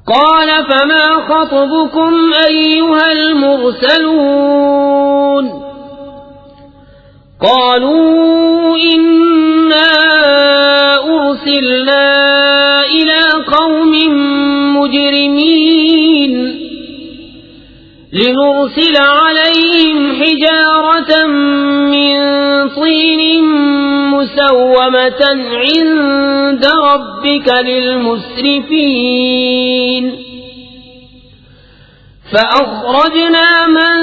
قال فما خطبكم أيها المرسلون قالوا إنا أرسلنا إلى قوم مجرمين لنرسل عليهم حجارة من طين مسومة عند ربك للمسرفين فأخرجنا من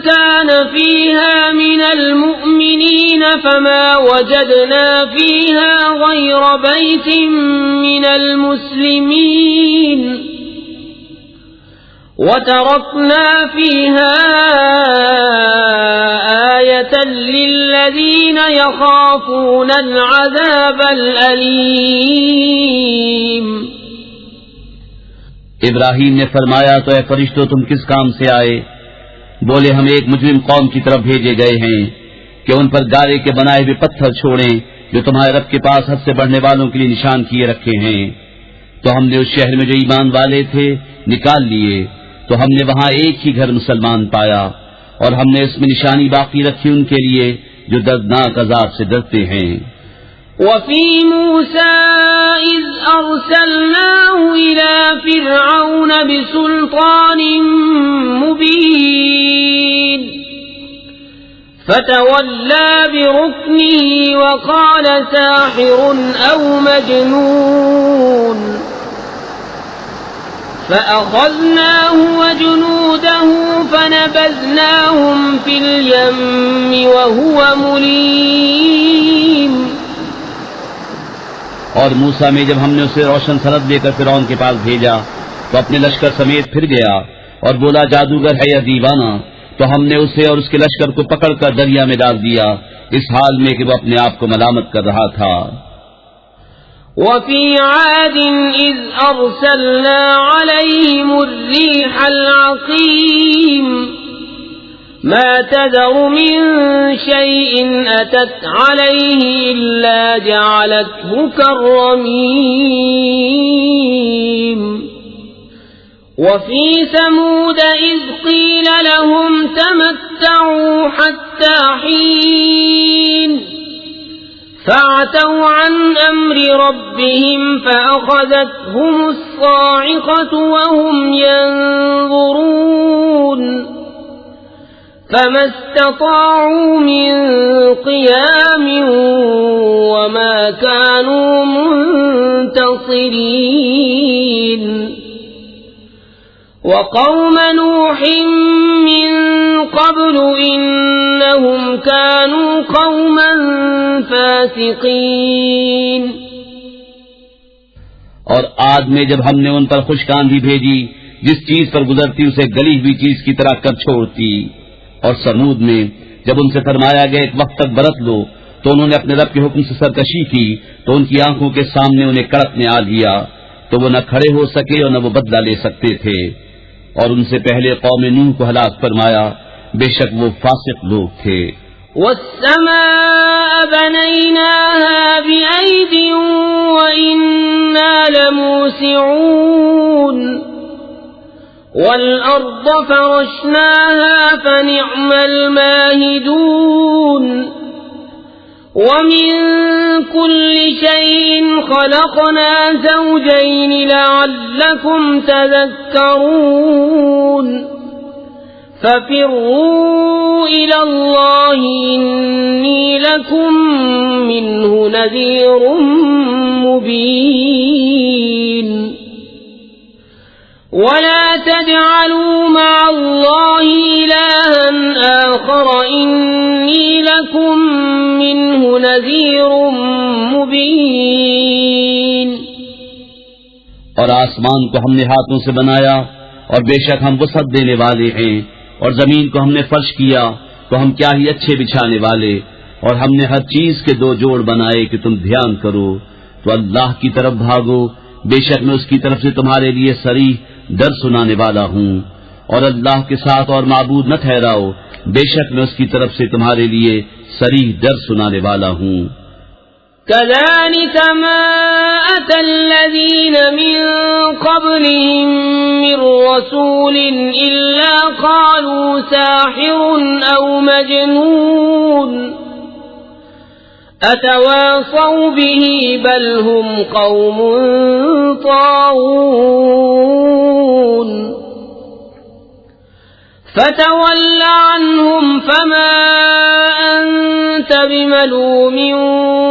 كان فيها من المؤمنين فما وجدنا فيها غير بيت من المسلمين وتركنا فيها آية للذين يخافون العذاب الأليم۔ ابراہیم نے فرمایا تو اے فرشتوں تم کس کام سے آئے؟ بولے ہم ایک مجرم قوم کی طرف بھیجے گئے ہیں کہ ان پر گارے کے بنائے ہوئے پتھر چھوڑیں جو تمہارے رب کے پاس حد سے بڑھنے والوں کے لیے نشان کیے رکھے ہیں۔ تو ہم نے اس شہر میں جو ایمان والے تھے نکال لیے، تو ہم نے وہاں ایک ہی گھر مسلمان پایا، اور ہم نے اس میں نشانی باقی رکھی ان کے لیے جو دردناک عذاب سے ڈرتے ہیں۔ وفي موسى إذ أرسلناه إلى فرعون بسلطان مبين فتولى بركنه وقال ساحر أو مجنون فأخذناه وجنوده فنبذناهم في اليم وهو مليم۔ اور موسیٰ میں جب ہم نے اسے روشن سرد لے کر فرعون کے پاس بھیجا تو اپنے لشکر سمیت پھر گیا اور بولا جادوگر ہے یا دیوانہ، تو ہم نے اسے اور اس کے لشکر کو پکڑ کر دریا میں ڈال دیا اس حال میں کہ وہ اپنے آپ کو ملامت کر رہا تھا۔ وفي عاد إذ أرسلنا عليهم الريح العقيم ما تذر من شيء أتت عليه إلا جعلته كالرميم۔ وفي ثمود إذ قيل لهم تمتعوا حتى حين فعتوا عن أمر ربهم فأخذتهم الصاعقة وهم ينظرون فما استطاعوا من قيام وما كانوا منتصرين۔ وقوم نوح من قبل إنهم كانوا قوما فاسقين۔ اور عاد میں جب ہم نے ان پر خشک آندھی بھیجی جس چیز پر گزرتی اسے گلی ہوئی چیز کی طرح کر چھوڑتی، اور سمود میں جب ان سے فرمایا گیا ایک وقت تک برت لو تو انہوں نے اپنے رب کے حکم سے سرکشی کی تو ان کی آنکھوں کے سامنے انہیں کڑک نے آ لیا، تو وہ نہ کھڑے ہو سکے اور نہ وہ بدلہ لے سکتے تھے۔ اور ان سے پہلے قوم نوح کو ہلاک فرمایا، بے شک وہ فاسق لوگ تھے۔ والسماء بنيناها بأيد وإنا لموسعون والأرض فرشناها فنعم الماهدون ومن كل شيء خلقنا زوجين لعلكم تذكرون ففروا إلى الله إني لكم منه نذير مبين۔ ولا تجعلوا مع الله إلها آخر إني لكم منه نذير مبين۔ اور آسمان کو ہم نے ہاتھوں سے بنایا اور بے شک ہم وسعت دینے والے ہیں، اور زمین کو ہم نے فرش کیا تو ہم کیا ہی اچھے بچھانے والے، اور ہم نے ہر چیز کے دو جوڑ بنائے کہ تم دھیان کرو، تو اللہ کی طرف بھاگو، بے شک میں اس کی طرف سے تمہارے لیے صریح ڈر سنانے والا ہوں، اور اللہ کے ساتھ اور معبود نہ ٹھہراؤ، بے شک میں اس کی طرف سے تمہارے لیے صریح ڈر سنانے والا ہوں۔ كذلك ما أتى الذين من قبلهم من رسول إلا قالوا ساحر أو مجنون أتواصوا به بل هم قوم طاغون فتول عنهم فما أنت بملوم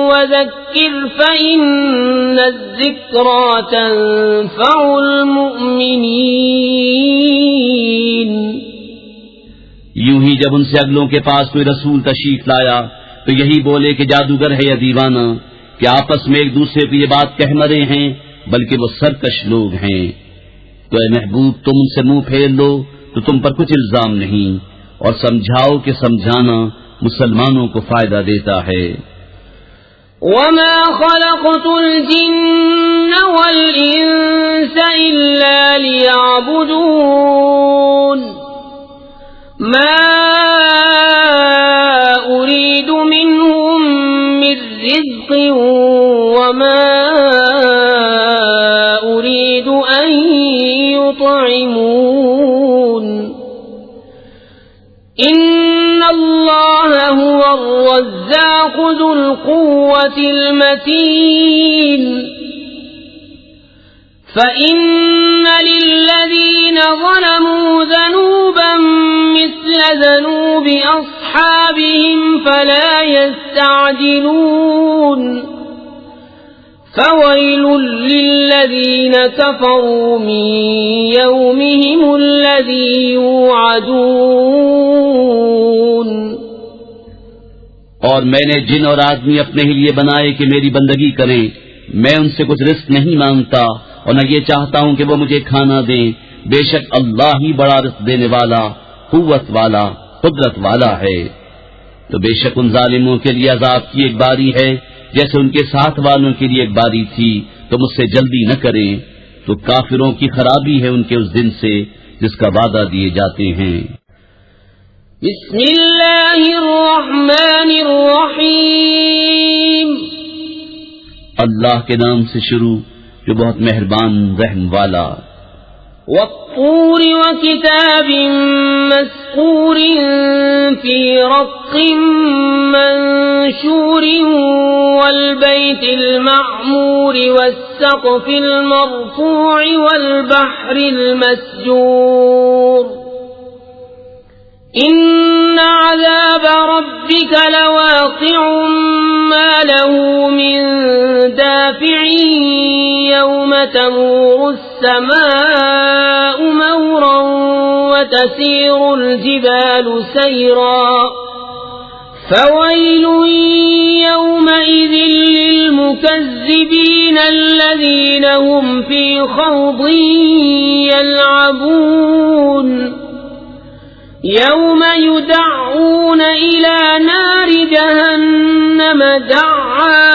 وذكر فإن الذكرى تنفع المؤمنين. یوں ہی جب ان سے اگلوں کے پاس کوئی رسول تشریف لایا تو یہی بولے کہ جادوگر ہے یا دیوانہ، کہ آپس میں ایک دوسرے کو یہ بات کہہ مرے ہیں، بلکہ وہ سرکش لوگ ہیں. تو اے محبوب تم ان سے منہ پھیر لو تو تم پر کچھ الزام نہیں، اور سمجھاؤ کہ سمجھانا مسلمانوں کو فائدہ دیتا ہے. وما خلقت الجن والإنس إلا ليعبدون ما أريد منهم من رزق وما أريد أن يطعمون إن الله هو الرزاق ذو القوة المتين. فإن للذين ظلموا ذنوبا مثل ذنوب أصحابهم فلا يستعجلون. فويل للذين كفروا من يومهم الذي يوعدون. اور میں نے جن اور آدمی اپنے ہی لیے بنائے کہ میری بندگی کریں، میں ان سے کچھ رزق نہیں مانگتا اور نہ یہ چاہتا ہوں کہ وہ مجھے کھانا دیں. بے شک اللہ ہی بڑا رزق دینے والا، قوت والا، قدرت والا ہے. تو بے شک ان ظالموں کے لیے عذاب کی ایک باری ہے جیسے ان کے ساتھ والوں کے لیے ایک باری تھی، تو مجھ سے جلدی نہ کریں. تو کافروں کی خرابی ہے ان کے اس دن سے جس کا وعدہ دیے جاتے ہیں. بسم اللہ الرحمن الرحیم. اللہ کے نام سے شروع جو بہت مہربان رحم والا. والطور وكتاب مسطور في رق منشور والبيت المعمور والسقف المرفوع والبحر المسجور. إن عذاب ربك لواقع ما له من دافع يوم تمور السماء مورا وتسير الجبال سيرا. فويل يومئذ للمكذبين الذين هم في خوض يلعبون. يوم يدعون إلى نار جهنم دعا.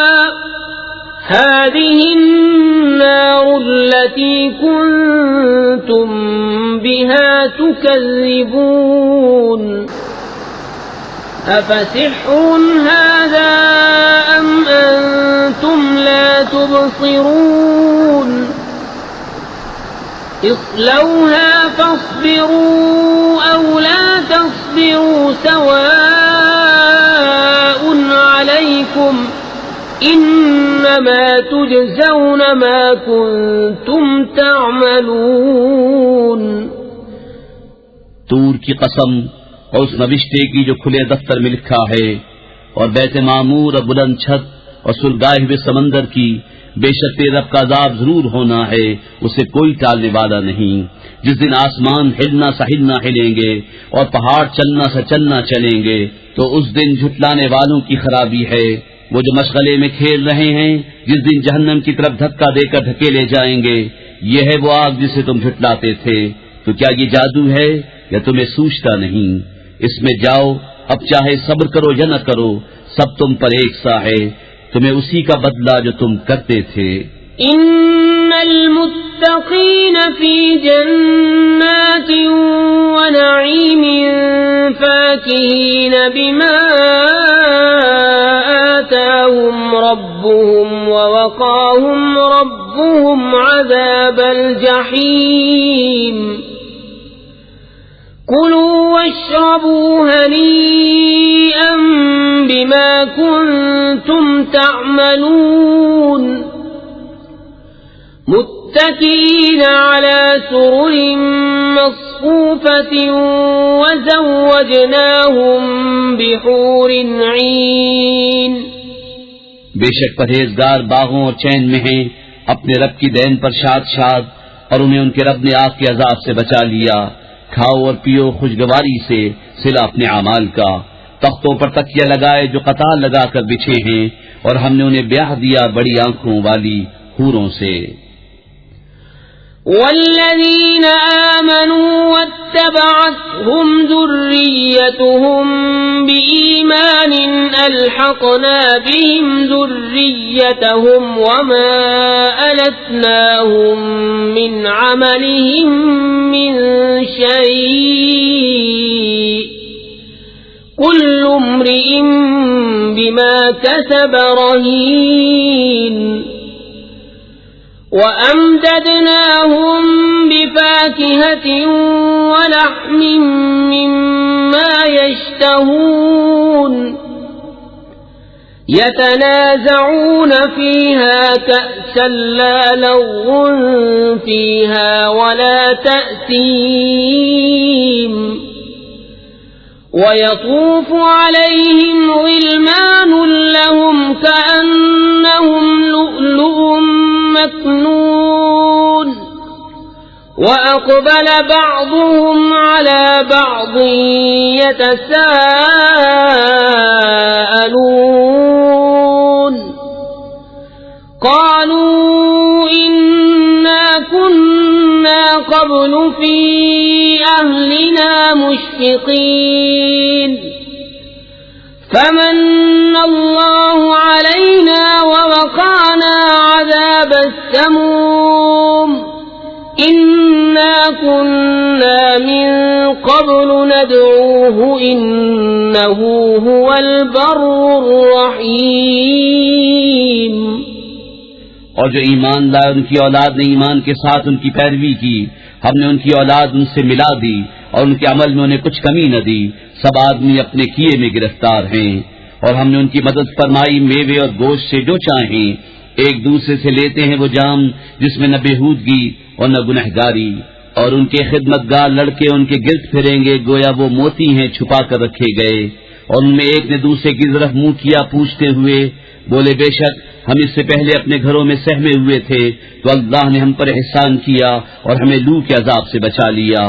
هذه النار التي كنتم بها تكذبون. أفسحر هذا أم أنتم لا تبصرون. اصلوها فاصبروا أو لا تصبروا سواء عليكم انما تجزون ما كنتم تعملون. طور کی قسم اور اس نوشتے کی جو کھلے دفتر میں لکھا ہے، اور بیت معمور اور بلند چھت اور سلگائے ہوئے سمندر کی. بے شک تیرے رب کا عذاب ضرور ہونا ہے، اسے کوئی ٹالنے والا نہیں. جس دن آسمان ہلنا سا ہلنا ہلیں گے اور پہاڑ چلنا سا چلنا چلیں گے، تو اس دن جھٹلانے والوں کی خرابی ہے. وہ جو مشغلے میں کھیل رہے ہیں، جس دن جہنم کی طرف دھکا دے کر دھکیلے جائیں گے. یہ ہے وہ آگ جسے تم جھٹلاتے تھے. تو کیا یہ جادو ہے یا تمہیں سوچتا نہیں؟ اس میں جاؤ، اب چاہے صبر کرو یا نہ کرو، سب تم پر ایک سا ہے. تمہیں اسی کا بدلہ جو تم کرتے تھے. ان المتقین فی جنات ونعیم فاکہین بما آتاهم ربهم ووقاهم ربهم عذاب الجحيم كلوا واشربوا هنيئا بما كنتم تعملون متكئين على سرر مصفوفة وزوجناهم بحور عين بے شک پرہیزگار باغوں اور چین میں ہیں، اپنے رب کی دین پر شاد شاد، اور انہیں ان کے رب نے آگ کے عذاب سے بچا لیا۔ کھاؤ اور پیو خوشگواری سے صلہ اپنے اعمال کا، تختوں پر تکیہ لگائے جو قطار لگا کر بچھے ہیں، اور ہم نے انہیں بیاہ دیا بڑی آنکھوں والی حوروں سے۔ والذين آمنوا واتبعتهم ذريتهم بإيمان ألحقنا بهم ذريتهم وما ألتناهم من عملهم من شيء كل امرئ بما كسب رهين وَأَمْدَدْنَاهُمْ بِفَاكِهَةٍ وَلَحْمٍ مِّمَّا يَشْتَهُونَ يَتَنَازَعُونَ فِيهَا كَأْسًا لَّا لَغْوٌ فِيهَا وَلَا تَأْثِيمٌ وَيَطُوفُ عَلَيْهِمْ غِلْمَانٌ لَّهُمْ كَأَنَّهُمْ لُؤْلُؤٌ مكنون وأقبل بعضهم على بعض يتساءلون قالوا إنا كنا قبل في أهلنا مشفقين فمن الله علينا ووقانا عذاب السموم إنا كنا من قبل ندعوه إنه هو البر الرحيم۔ اور جو ایمان لائے ان کی اولاد نے ایمان کے ساتھ ان کی پیروی کی، ہم نے ان کی اولاد ان سے ملا دی اور ان کے عمل میں انہیں کچھ کمی نہ دی، سب آدمی اپنے کیے میں گرفتار ہیں۔ اور ہم نے ان کی مدد فرمائی میوے اور گوشت سے جو چاہیں، ایک دوسرے سے لیتے ہیں وہ جام جس میں نہ بےہودگی اور نہ گنہگاری، اور ان کے خدمتگار لڑکے ان کے گرد پھریں گے گویا وہ موتی ہیں چھپا کر رکھے گئے، اور ان میں ایک نے دوسرے کی طرف منہ کیا پوچھتے ہوئے بولے بے شک ہم اس سے پہلے اپنے گھروں میں سہمے ہوئے تھے تو اللہ نے ہم پر احسان کیا اور ہمیں لو کے عذاب سے بچا لیا،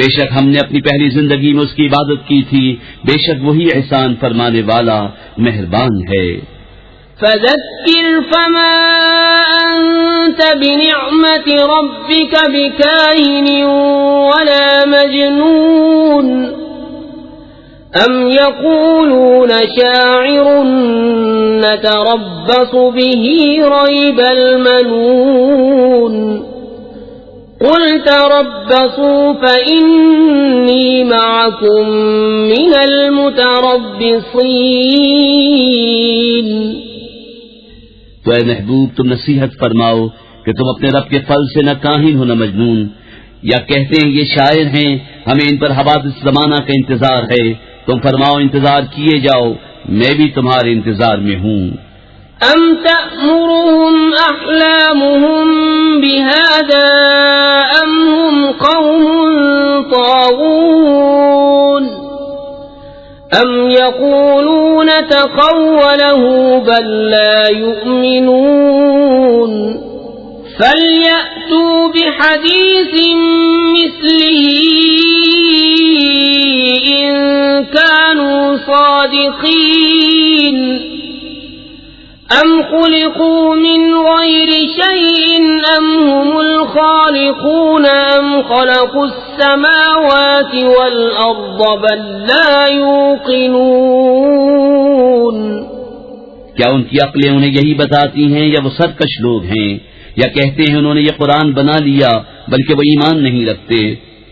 بے شک ہم نے اپنی پہلی زندگی میں اس کی عبادت کی تھی، بے شک وہی احسان فرمانے والا مہربان ہے۔ فذكر فما أنت بنعمة ربك بكاهن ولا مجنون أم يقولون شاعر نتربص به ريب المنون قل تربصوا فإني معكم من المتربصين۔ تو اے محبوب تم نصیحت فرماؤ کہ تم اپنے رب کے فضل سے نہ کاہن ہو نہ مجنون، یا کہتے ہیں یہ شاعر ہیں ہمیں ان پر حوادث زمانہ کا انتظار ہے، تم فرماؤ انتظار کیے جاؤ میں بھی تمہارے انتظار میں ہوں۔ ام تأمرهم احلامهم بهذا ام هم قوم طاغون ام يقولون تقوله بل لا يؤمنون فليأتوا بحديث مثله إن كانوا صادقين أم خلقوا من غير شيء أم هم الخالقون أم خلقوا السماوات والأرض بل لا يوقنون۔ کیا ان کی عقلیں انہیں یہی بتاتی ہیں یا وہ سرکش لوگ ہیں، یا کہتے ہیں انہوں نے یہ قرآن بنا لیا بلکہ وہ ایمان نہیں رکھتے؟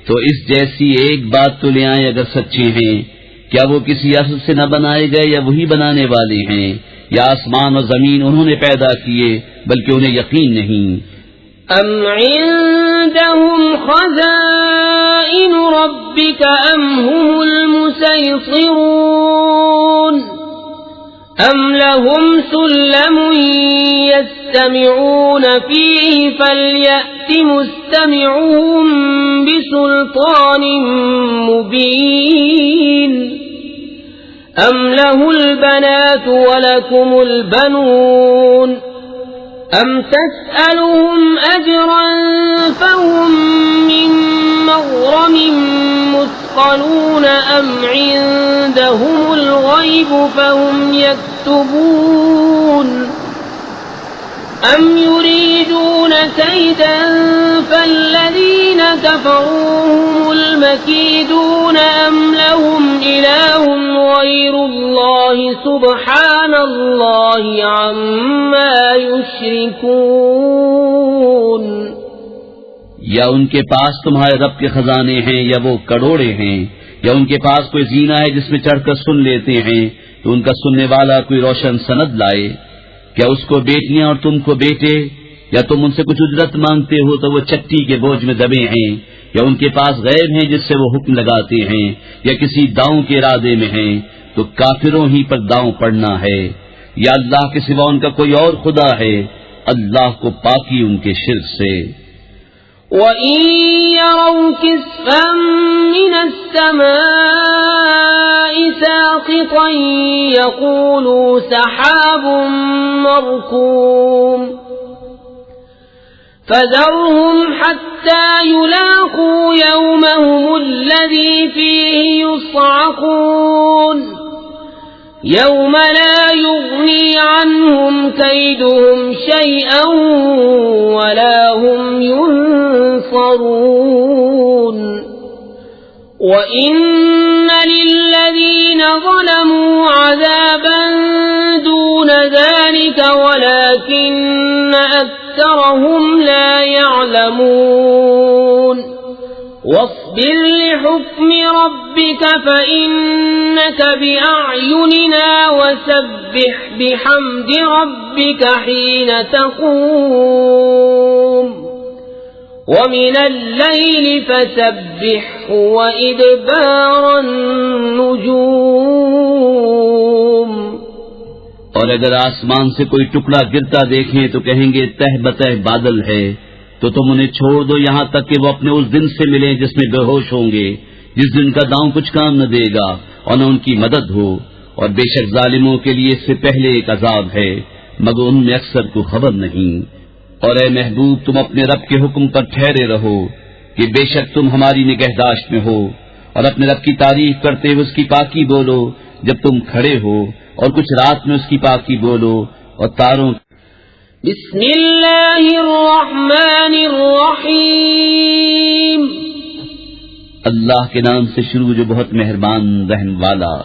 تو اس جیسی ایک بات تو لے آئیں اگر سچے ہیں، کیا وہ کسی اصل سے نہ بنائے گئے یا وہی بنانے والے ہیں؟ یا آسمان اور زمین انہوں نے پیدا کیے بلکہ انہیں یقین نہیں. ام عندهم خزائن ربك ام هم المسيطرون ام لهم سلم يستمعون فيه فليأت مستمعهم بسلطان مبين ام له البنات ولكم البنون ام تسألهم اجرا فهم من مغرم مثقلون ام عندهم الغيب فهم يكتبون ام يريدون كيدا فالذين كفروا هم المكيدون ام لهم إله غير الله سبحان الله عما يشركون. یا ان کے پاس تمہارے رب کے خزانے ہیں یا وہ کڑوڑے ہیں یا ان کے پاس کوئی زینہ ہے جس میں چڑھ کر سن لیتے ہیں تو ان کا سننے والا کوئی روشن سند لائے. کیا اس کو بیٹیاں اور تم کو بیٹے؟ یا تم ان سے کچھ اجرت مانگتے ہو تو وہ چٹی کے بوجھ میں دبے ہیں؟ یا ان کے پاس غیب ہیں جس سے وہ حکم لگاتے ہیں یا کسی داؤں کے ارادے میں ہیں؟ تو کافروں ہی پر داؤں پڑنا ہے. یا اللہ کے سوا ان کا کوئی اور خدا ہے؟ اللہ کو پاکی ان کے شرک سے. وَإِن يَرَوْا كِسْفًا مِّنَ السَّمَاءِ سَاقِطًا يَقُولُوا سَحَابٌ مَّرْكُومٌ فَذَرْهُمْ حَتَّى يُلَاقُوا يَوْمَهُمُ الَّذِي فِيهِ يُصْعَقُونَ يَوْمَ لَا يُغْنِي عَنْهُمْ كَيْدُهُمْ شَيْئًا وَلَا هُمْ يُنصَرُونَ. وَإِنَّ لِلَّذِينَ ظَلَمُوا عَذَابًا دُونَ ذَلِكَ وَلَكِنَّ أَكْثَرَهُمْ لَا يَعْلَمُونَ. واصبر لحكم ربك فإنك بأعيننا وسبح بحمد ربك حين تقوم ومن الليل فسبحه وإدبار النجوم. اور اگر آسمان سے کوئی ٹکڑا گرتا دیکھیں تو کہیں گے تہ بتہ بادل ہے، تو تم انہیں چھوڑ دو یہاں تک کہ وہ اپنے اس دن سے ملیں جس میں بے ہوش ہوں گے، جس دن کا داؤں کچھ کام نہ دے گا اور نہ ان کی مدد ہو. اور بے شک ظالموں کے لیے اس سے پہلے ایک عذاب ہے مگر ان میں اکثر کو خبر نہیں. اور اے محبوب تم اپنے رب کے حکم پر ٹھہرے رہو کہ بے شک تم ہماری نگہداشت میں ہو، اور اپنے رب کی تعریف کرتے ہوئے اس کی پاکی بولو جب تم کھڑے ہو، اور کچھ رات میں اس کی پاکی بولو اور تاروں. بسم اللہ الرحمن الرحیم. اللہ کے نام سے شروع جو بہت مہربان رحم والا.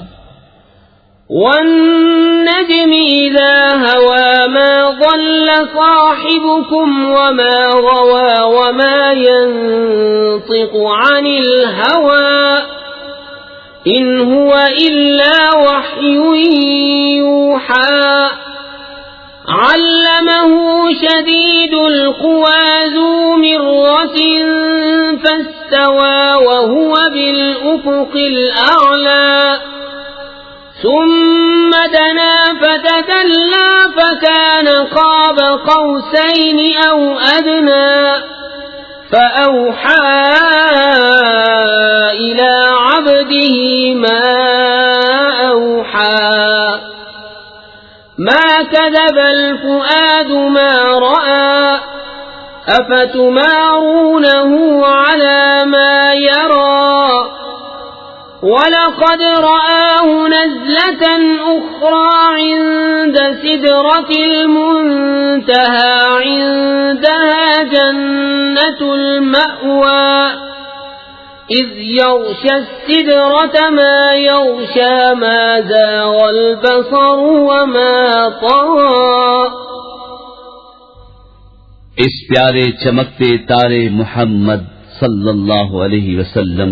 والنجم اذا هوى ما ضل صاحبكم وما غوى وما ينطق عن الهوى ان هو الا وحي يوحى علمه شديد القوى ذو مرة فاستوى وهو بالأفق الأعلى ثم دنا فتدلى فكان قاب قوسين أو أدنى فأوحى إلى عبده ما أوحى ما كذب الفؤاد ما رأى أفتمارونه على ما يرى ولقد رآه نزلة أخرى عند سدرة المنتهى عندها جنة المأوى إذ يغشى السدرة ما يغشى ما زاغ البصر وما طغى. اس پیارے چمکتے تارے محمد صلی اللہ علیہ وسلم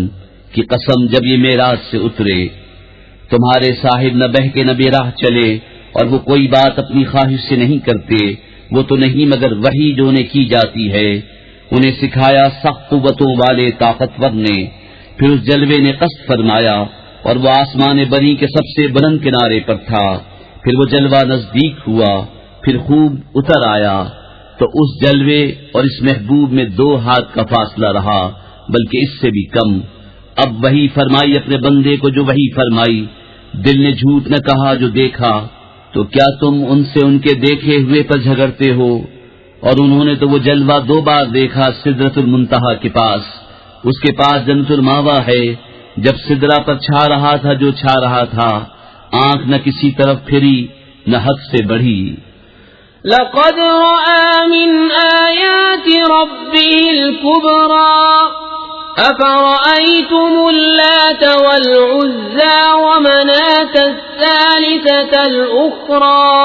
کی قسم جب یہ معراج سے اترے تمہارے صاحب نہ بہ کے نہ بے راہ چلے اور وہ کوئی بات اپنی خواہش سے نہیں کرتے، وہ تو نہیں مگر وحی جو انہیں کی جاتی ہے۔ انہیں سکھایا سخت قوتوں والے طاقتور نے، پھر اس جلوے نے قصد فرمایا اور وہ آسمان بری کے سب سے بلند کنارے پر تھا۔ پھر وہ جلوہ نزدیک ہوا، پھر خوب اتر آیا، تو اس جلوے اور اس محبوب میں 2 ہاتھ کا فاصلہ رہا، بلکہ اس سے بھی کم۔ اب وحی فرمائی اپنے بندے کو جو وحی فرمائی، دل نے جھوٹ نہ کہا جو دیکھا، تو کیا تم ان سے ان کے دیکھے ہوئے پر جھگڑتے ہو؟ اور انہوں نے تو وہ جلوہ 2 بار دیکھا سدرۃ المنتہا کے پاس، اس کے پاس جنت الماوا ہے، جب سدرہ پر چھا رہا تھا جو چھا رہا تھا، آنکھ نہ کسی طرف پھری نہ حد سے بڑھی۔ لقد رأى من آيات ربه الكبرى أفرأيتم اللات والعزى ومناة الثالثة الأخرى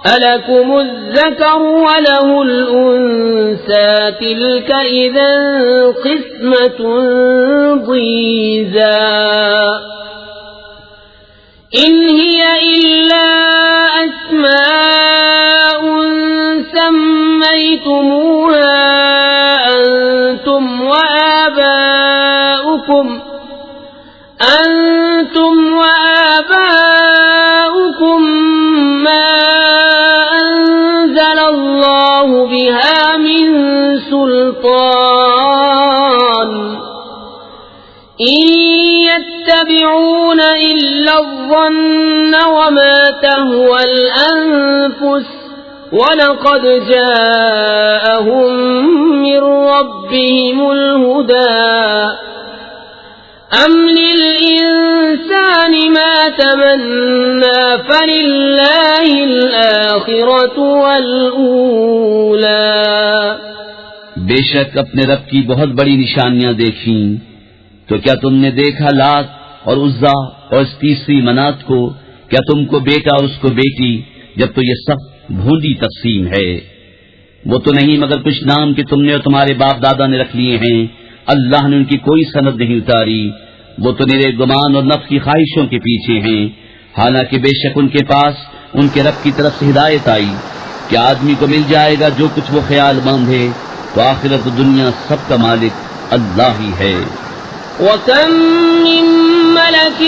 ألكم الذكر وله الأنثى تلك إذا قسمة ضيزى إن هي إلا أسماء سميتموها أنتم وآباؤكم ما أنزل الله بها من سلطان إن يتبعون إلا الظن وما تهوى الأنفس وَلَقَدْ جَاءَهُمْ مِنْ رَبِّهِمُ الْهُدَى أَمْ لِلْإِنسَانِ مَا تَمَنَّى فَلِلَّهِ الْآخِرَةُ وَالْأُولَى۔ بے شک اپنے رب کی بہت بڑی نشانیاں دیکھیں، تو کیا تم نے دیکھا لات اور عزا اور اس تیسری منات کو؟ کیا تم کو بیٹا اور اس کو بیٹی، جب تو یہ سب بھونڈی تقسیم ہے۔ وہ تو نہیں مگر کچھ نام کہ تم نے اور تمہارے باپ دادا نے رکھ لیے ہیں، اللہ نے ان کی کوئی سند نہیں اتاری، وہ تو میرے گمان اور نفس کی خواہشوں کے پیچھے ہیں، حالانکہ بے شک ان کے پاس ان کے رب کی طرف سے ہدایت آئی کہ آدمی کو مل جائے گا جو کچھ وہ خیال باندھے، تو آخرت و دنیا سب کا مالک اللہ ہی ہے۔ وَكَم مِّن مَّلَكٍ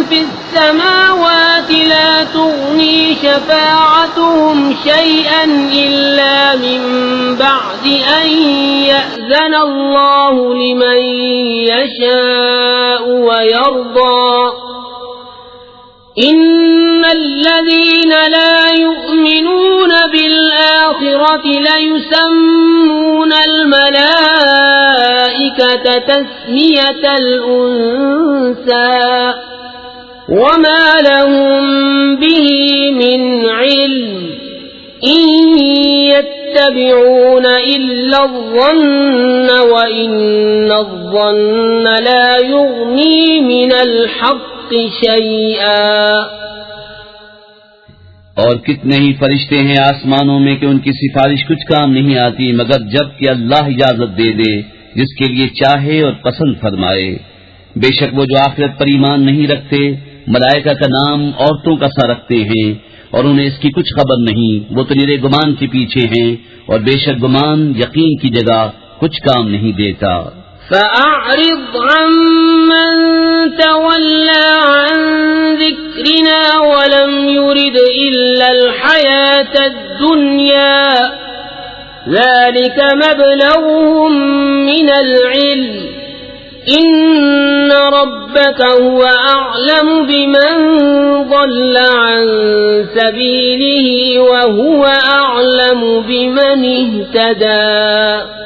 فِي السَّمَاوَاتِ لَا تُغْنِي شَفَاعَتُهُمْ شَيْئًا إِلَّا مِن بَعْدِ أَن يَأْذَنَ اللَّهُ لِمَن يَشَاءُ وَيَرْضَىٰ إِنَّ الَّذِينَ لَا يُؤْمِنُونَ بِالْآخِرَةِ لَيُسَمُّونَ الْمَلَائِكَةَ تَسْمِيَةَ الْأُنثَىٰ وَمَا لَهُم بِهِ مِنْ عِلْمٍ إِن يَتَّبِعُونَ إِلَّا الظَّنَّ وَإِنَّ الظَّنَّ لَا يُغْنِي مِنَ الْحَقِّ شَيْئًا۔ اور کتنے ہی فرشتے ہیں آسمانوں میں کہ ان کی سفارش کچھ کام نہیں آتی مگر جب کہ اللہ اجازت دے دے جس کے لیے چاہے اور پسند فرمائے۔ بے شک وہ جو آخرت پر ایمان نہیں رکھتے ملائکہ کا نام عورتوں کا سا رکھتے ہیں اور انہیں اس کی کچھ خبر نہیں، وہ تو نرے گمان کے پیچھے ہیں، اور بے شک گمان یقین کی جگہ کچھ کام نہیں دیتا۔ فَأَعْرِضْ عَمَّن تَوَلَّىٰ عَن ذِكْرِنَا وَلَمْ يُرِدْ إِلَّا الْحَيَاةَ الدُّنْيَا ذَلِكَ مَبْلَغُهُم مِّنَ الْعِلْمِ إِنَّ رَبَّكَ هُوَ أَعْلَمُ بِمَن ضَلَّ عَن سَبِيلِهِ وَهُوَ أَعْلَمُ بِمَنِ اهْتَدَىٰ۔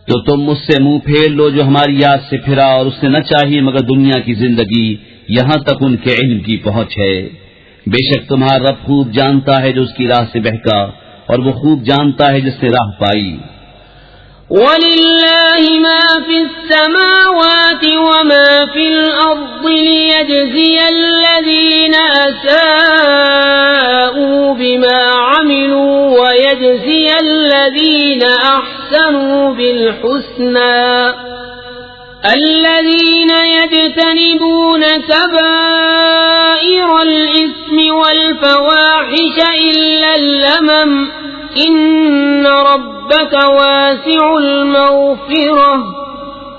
تو تم مجھ سے منہ پھیر لو جو ہماری یاد سے پھرا اور اس نے نہ چاہیے مگر دنیا کی زندگی، یہاں تک ان کے علم کی پہنچ ہے۔ بے شک تمہارا رب خوب جانتا ہے جو اس کی راہ سے بہکا، اور وہ خوب جانتا ہے جس نے راہ پائی۔ وَلِلَّهِ مَا فِي السَّمَاوَاتِ وَمَا فِي الْأَرْضِ لِيَجْزِيَ الَّذِينَ أَسَاءُوا بِمَا عَمِلُوا وَيَجْزِيَ الَّذِينَ أَحْسَنُوا بِالْحُسْنَى الَّذِينَ يَجْتَنِبُونَ كَبَائِرَ الْإِثْمِ الفواحش إلا اللمم إن ربك واسع المغفرة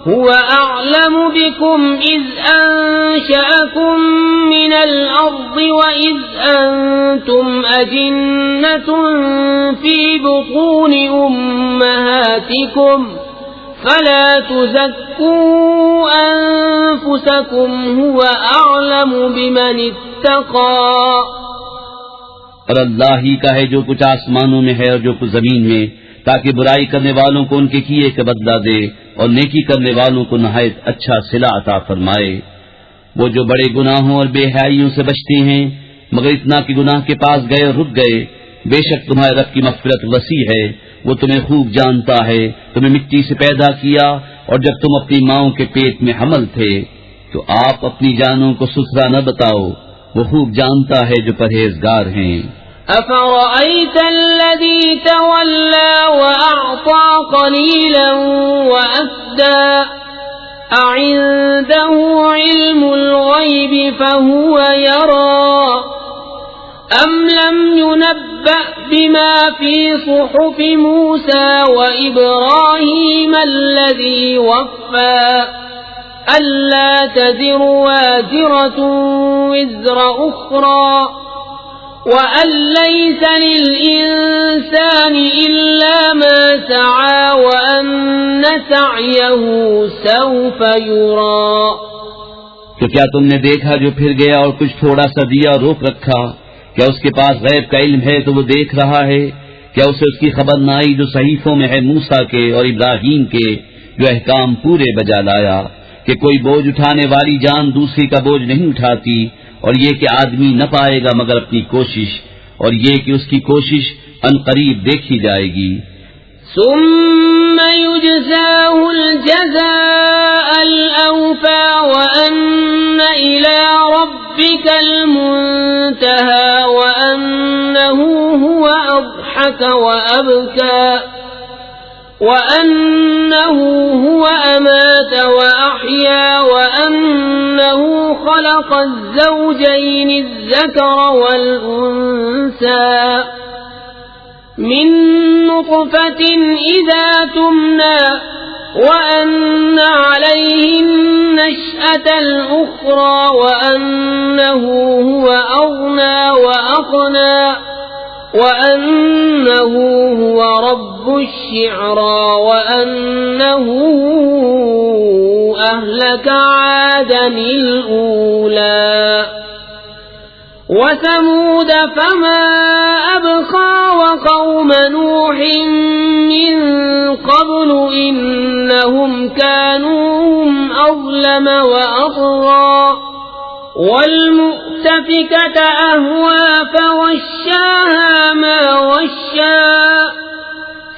هو أعلم بكم إذ أنشأكم من الأرض وإذ أنتم أجنة في بطون أمهاتكم فلا تزكوا أنفسكم هو أعلم بمن اتقى. اور اللہ ہی کا ہے جو کچھ آسمانوں میں ہے اور جو کچھ زمین میں، تاکہ برائی کرنے والوں کو ان کے کیے کا بدلہ دے اور نیکی کرنے والوں کو نہایت اچھا صلہ عطا فرمائے. وہ جو بڑے گناہوں اور بے حیائیوں سے بچتے ہیں مگر اتنا کہ گناہ کے پاس گئے اور رک گئے، بے شک تمہارے رب کی مغفرت وسیع ہے، وہ تمہیں خوب جانتا ہے. تمہیں مٹی سے پیدا کیا اور جب تم اپنی ماؤں کے پیٹ میں حمل تھے تو آپ اپنی جانوں کو ستھرا نہ بتاؤ، وہ خوب جانتا ہے جو پرہیزگار ہیں. أفرأيت الذي تولى وأعطى قليلا وأكدى أعنده علم الغيب فهو يرى أم لم ينبأ بما في صحف موسى وإبراهيم الذي وفى ألا تزر وازرة وزر أخرى وأن ليس للإنسان إلا ما سعى وأن سعيه سوف يرى. تو کیا تم نے دیکھا جو پھر گیا اور کچھ تھوڑا سا دیا روک رکھا؟ کیا اس کے پاس غیب کا علم ہے تو وہ دیکھ رہا ہے؟ کیا اسے اس کی خبر نہ آئی جو صحیفوں میں ہے موسیٰ کے اور ابراہیم کے، جو احکام پورے بجا لایا کہ کوئی بوجھ اٹھانے والی جان دوسری کا بوجھ نہیں اٹھاتی، اور یہ کہ آدمی نہ پائے گا مگر اپنی کوشش، اور یہ کہ اس کی کوشش ان قریب دیکھی جائے گی. ثم يجزاه الجزاء الأوفى وأن إلى ربك المنتهى وأنه هو أضحك وأبكى وأنه هو أمات وأحيا وأنه خلق الزوجين الذكر والأنثى من نطفة إذا تمنى وأن عليه النشأة الأخرى وأنه هو أغنى وأقنى وأنه هو رب الشعرى وأنه أهلك عادا الأولى وثمود فما أبقى وقوم نوح من قبل إنهم كانوا هم أظلم وأطغى والمؤتفكة أهوى فغشاها ما غشى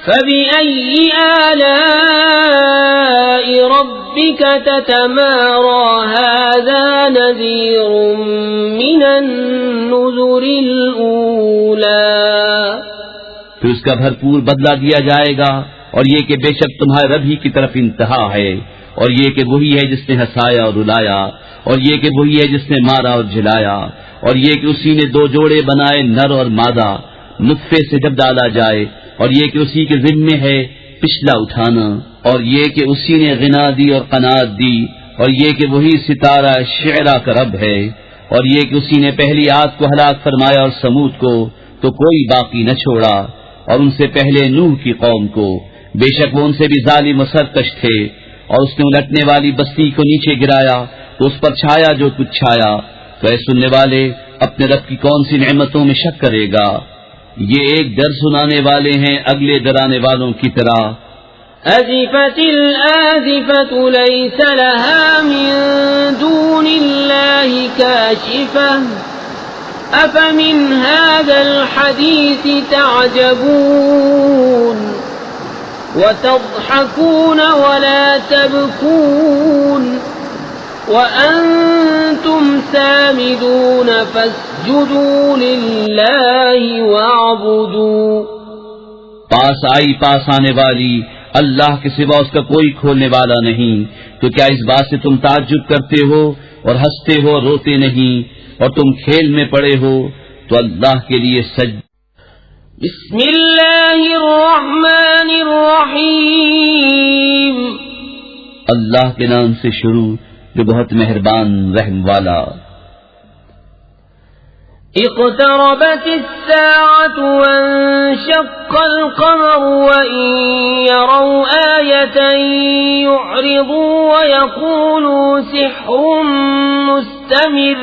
فبأي آلاء ربك تتمارى هذا نذير من النذر الأولى. پھر اس کا بھرپور بدلہ دیا جائے گا، اور یہ کہ بے شک تمہارے رب ہی کی طرف انتہا ہے، اور یہ کہ وہی ہے جس نے ہنسایا اور رلایا، اور یہ کہ وہی ہے جس نے مارا اور جلایا، اور یہ کہ اسی نے دو جوڑے بنائے نر اور مادہ نطفے سے جب ڈالا جائے، اور یہ کہ اسی کے ذمے ہے پچھلا اٹھانا، اور یہ کہ اسی نے غنا دی اور قناعت دی، اور یہ کہ وہی ستارہ شعرا کا رب ہے، اور یہ کہ اسی نے پہلی عاد کو ہلاک فرمایا اور سمود کو تو کوئی باقی نہ چھوڑا، اور ان سے پہلے نوح کی قوم کو، بے شک وہ ان سے بھی ظالم و سرکش تھے. اور اس نے الٹنے والی بستی کو نیچے گرایا تو اس پر چھایا جو کچھ چھایا. تو اے سننے والے، اپنے رب کی کون سی نعمتوں میں شک کرے گا؟ یہ ایک ڈر سنانے والے ہیں اگلے ڈرانے والوں کی طرح. أزفت الآزفة ليس لها من دون الله كاشفة أفمن هذا الحديث تعجبون وتضحكون ولا تبكون وأنتم سامدون فاسجدوا لله واعبدوا. پاس آئی پاس آنے والی، اللہ کے سوا اس کا کوئی کھولنے والا نہیں. تو کیا اس بات سے تم تعجب کرتے ہو اور ہنستے ہو اور روتے نہیں؟ اور تم کھیل میں پڑے ہو تو اللہ کے لیے سجدہ. بسم اللہ الرحمن الرحیم. اللہ کے نام سے شروع جو بہت مہربان رحم والا. اقتربت الساعة وانشق القمر وإن يروا آية يعرضوا ويقولوا سحر مستمر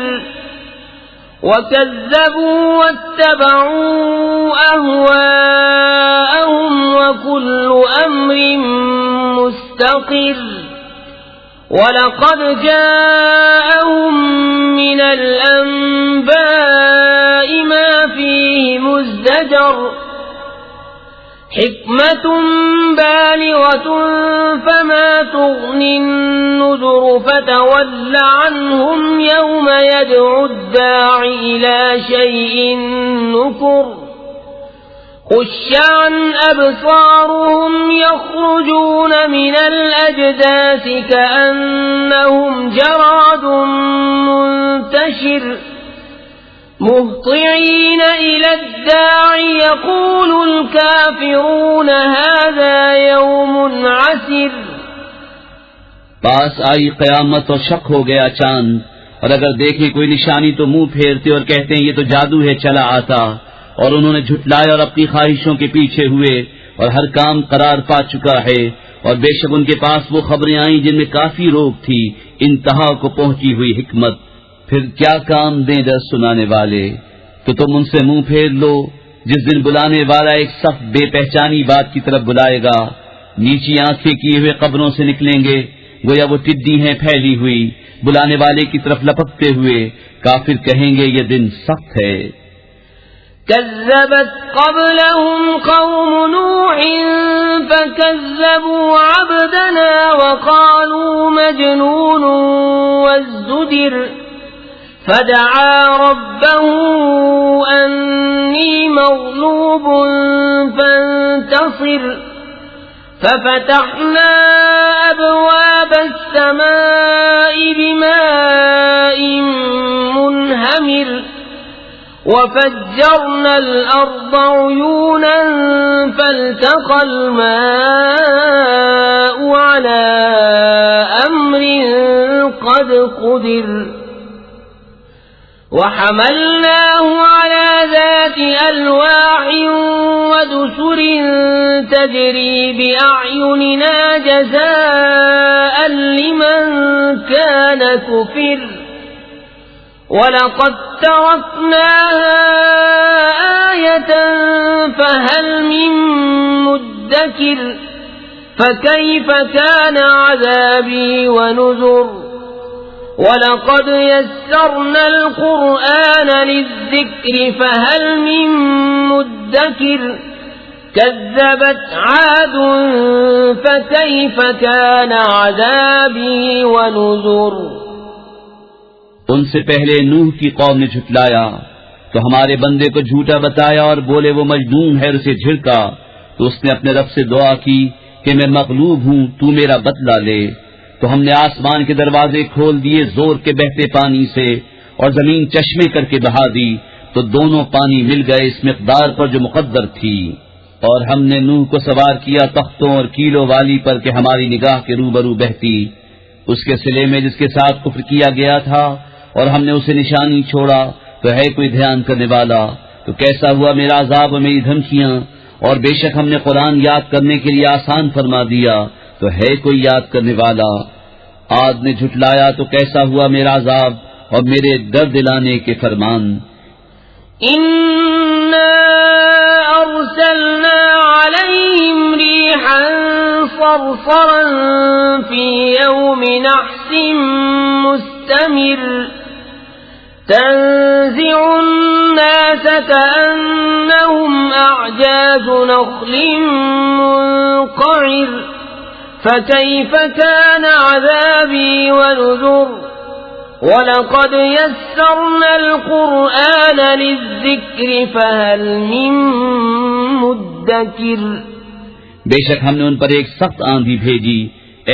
وكذبوا واتبعوا أهواءهم وكل أمر مستقر وَلَقَدْ جَاءَهُم مِّنَ الْأَنبَاءِ مَا فِيهِ مُزْدَجَرٌ حِكْمَةٌ بَالِغَةٌ فَمَا تُغْنِ النُّذُرُ فَتَوَلَّ عَنْهُمْ يَوْمَ يَدْعُ الدَّاعِ إِلَى شَيْءٍ نُّكُرٍ خُشَّ عَنْ أَبْصَارُهُمْ يَخْرُجُونَ مِنَ الْأَجْدَاثِ كَأَنَّهُمْ جَرَادٌ مُنتَشِرٌ مُهْطِعِينَ إِلَى الدَّاعِ يَقُولُ الْكَافِرُونَ هَذَا يَوْمٌ عَسِرٌ. پاس آئی قیامت اور شک ہو گیا چاند، اور اگر دیکھیں کوئی نشانی تو منہ پھیرتے اور کہتے ہیں یہ تو جادو ہے چلا آتا. اور انہوں نے جھٹلایا اور اپنی خواہشوں کے پیچھے ہوئے، اور ہر کام قرار پا چکا ہے. اور بے شک ان کے پاس وہ خبریں آئیں جن میں کافی روک تھی، انتہا کو پہنچی ہوئی حکمت. پھر کیا کام دیں در سنانے والے؟ تو تم ان سے منہ پھیر لو جس دن بلانے والا ایک صف بے پہچانی بات کی طرف بلائے گا. نیچی آنکھیں کیے ہوئے قبروں سے نکلیں گے، گویا وہ ٹڈی ہیں پھیلی ہوئی، بلانے والے کی طرف لپکتے ہوئے. کافر کہیں گے یہ دن سخت ہے. كذبت قبلهم قوم نوح فكذبوا عبدنا وقالوا مجنون وازدجر فدعا ربه أني مغلوب فانتصر ففتحنا أبواب السماء بماء منهمر وفجرنا الأرض عيونا فالتقى الماء على أمر قد قدر وحملناه على ذات ألواح ودسر تجري بأعيننا جزاء لمن كان كفر وَلَقَدْ تَرَكْنَاهَا آيَةً فَهَلْ مِن مُّدَّكِرٍ فَكَيْفَ كَانَ عَذَابِي وَنُذُرِ وَلَقَدْ يَسَّرْنَا الْقُرْآنَ لِلذِّكْرِ فَهَلْ مِن مُّدَّكِرٍ كَذَّبَتْ عَادٌ فَكَيْفَ كَانَ عَذَابِي وَنُذُرِ. ان سے پہلے نوح کی قوم نے جھٹلایا تو ہمارے بندے کو جھوٹا بتایا اور بولے وہ مجنون ہے، اسے جھڑکا تو اس نے اپنے رب سے دعا کی کہ میں مغلوب ہوں، تو میرا بدلہ لے. تو ہم نے آسمان کے دروازے کھول دیے زور کے بہتے پانی سے، اور زمین چشمے کر کے بہا دی تو دونوں پانی مل گئے اس مقدار پر جو مقدر تھی. اور ہم نے نوح کو سوار کیا تختوں اور کیلوں والی پر کہ ہماری نگاہ کے روبرو بہتی، اس کے سلے میں جس کے ساتھ کفر کیا گیا تھا، اور ہم نے اسے نشانی چھوڑا تو ہے کوئی دھیان کرنے والا. تو کیسا ہوا میرا عذاب اور میری دھمکیاں. اور بے شک ہم نے قرآن یاد کرنے کے لیے آسان فرما دیا تو ہے کوئی یاد کرنے والا. عاد نے جھٹلایا تو کیسا ہوا میرا عذاب اور میرے ڈر دلانے کے فرمان. إِنَّا أَرْسَلْنَا عَلَيْهِمْ رِيحًا صَرْصَرًا فِي يَوْمِ نَحْسٍ مُسْتَمِرٍ تَنزِعُ النَّاسَ كَأَنَّهُمْ أَعْجَازُ نَخْلٍ مُنقَعِرٍ فَكَيْفَ كَانَ عَذَابِي وَنُذُرِ وَلَقَدْ يَسَّرْنَا الْقُرْآنَ لِلذِّكْرِ فَهَلْ مِن مُّدَّكِرٍ. بے شک ہم نے ان پر ایک سخت آندھی بھیجی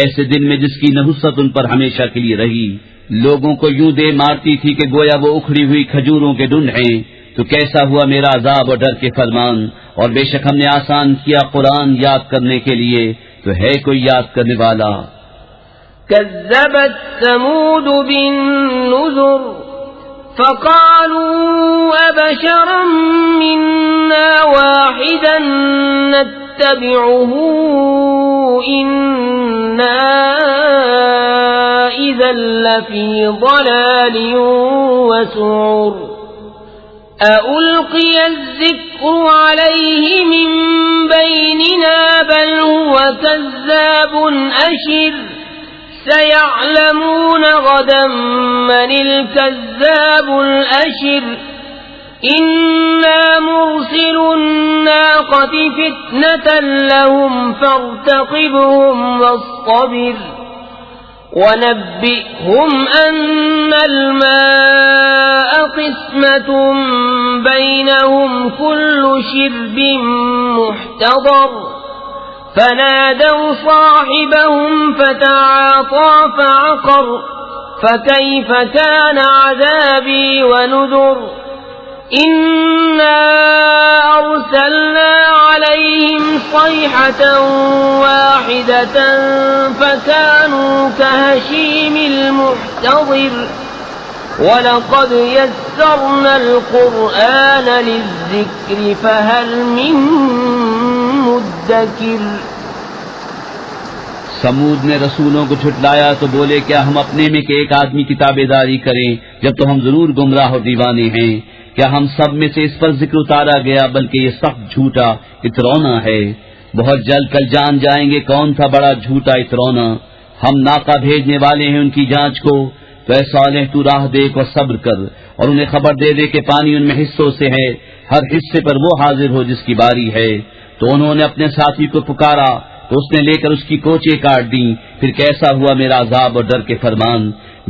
ایسے دن میں جس کی نحوست ان پر ہمیشہ کے لیے رہی. لوگوں کو یوں دے مارتی تھی کہ گویا وہ اکھڑی ہوئی کھجوروں کے ڈنڈ ہیں. تو کیسا ہوا میرا عذاب اور ڈر کے فرمان. اور بے شک ہم نے آسان کیا قرآن یاد کرنے کے لیے، تو ہے کوئی یاد کرنے والا. كذبت ثمود بالنذر فقالوا أبشرا منا واحدا نتبعه إنا إذا لفي ضلال وسعر أألقي الذكر عليه من بيننا بل هو كذاب أشر سيعلمون غدا من الكذاب الأشر إنا مرسل الناقة فتنة لهم فارتقبهم واصطبر ونبئهم أن الماء قسمة بينهم كل شرب محتضر فنادوا صاحبهم فتعاطى فعقر فكيف كان عذابي ونذر إنا أرسلنا عليهم صيحة واحدة فكانوا كهشيم المحتضر وَلَقَدْ يَسَّرْنَا الْقُرْآنَ لِلذِّكْرِ فَهَلْ مِن مُّدَّكِرٍ. سمود نے رسولوں کو جھٹلایا تو بولے کیا ہم اپنے میں کہ ایک آدمی کی تابع داری کریں جب تو ہم ضرور گمراہ اور دیوانے ہیں. کیا ہم سب میں سے اس پر ذکر اتارا گیا بلکہ یہ سخت جھوٹا اترونا ہے. بہت جلد کل جان جائیں گے کون تھا بڑا جھوٹا اترونا. ہم ناقہ بھیجنے والے ہیں ان کی جانچ کو، تو اے صالح تو راہ دیکھ اور صبر کر، اور انہیں خبر دے دے کہ پانی ان میں حصوں سے ہے، ہر حصے پر وہ حاضر ہو جس کی باری ہے. تو انہوں نے اپنے ساتھی کو پکارا تو اس نے لے کر اس کی کوچے کاٹ دیں. پھر کیسا ہوا میرا عذاب اور ڈر کے فرمان.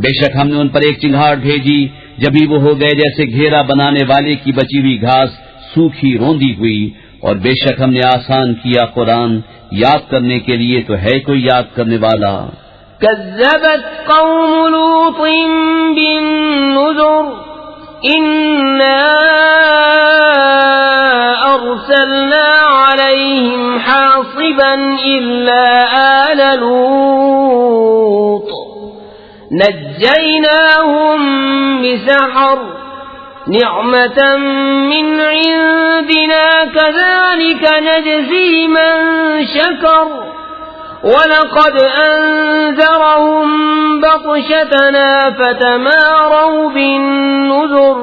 بے شک ہم نے ان پر ایک چنگھاڑ بھیجی، جبھی وہ ہو گئے جیسے گھیرا بنانے والے کی بچی ہوئی گھاس سوکھی روندی ہوئی. اور بے شک ہم نے آسان کیا قرآن یاد کرنے کے لیے، تو ہے کوئی یاد کرنے والا. كذبت قوم لوط بالنذر إنا أرسلنا عليهم حاصبا إلا آل لوط نجيناهم بسحر نعمة من عندنا كذلك نجزي من شكر وَلَقَدْ أَنذَرَهُمْ بَطْشَتَنَا فَتَمَارَوْا بِالنُّذُرِ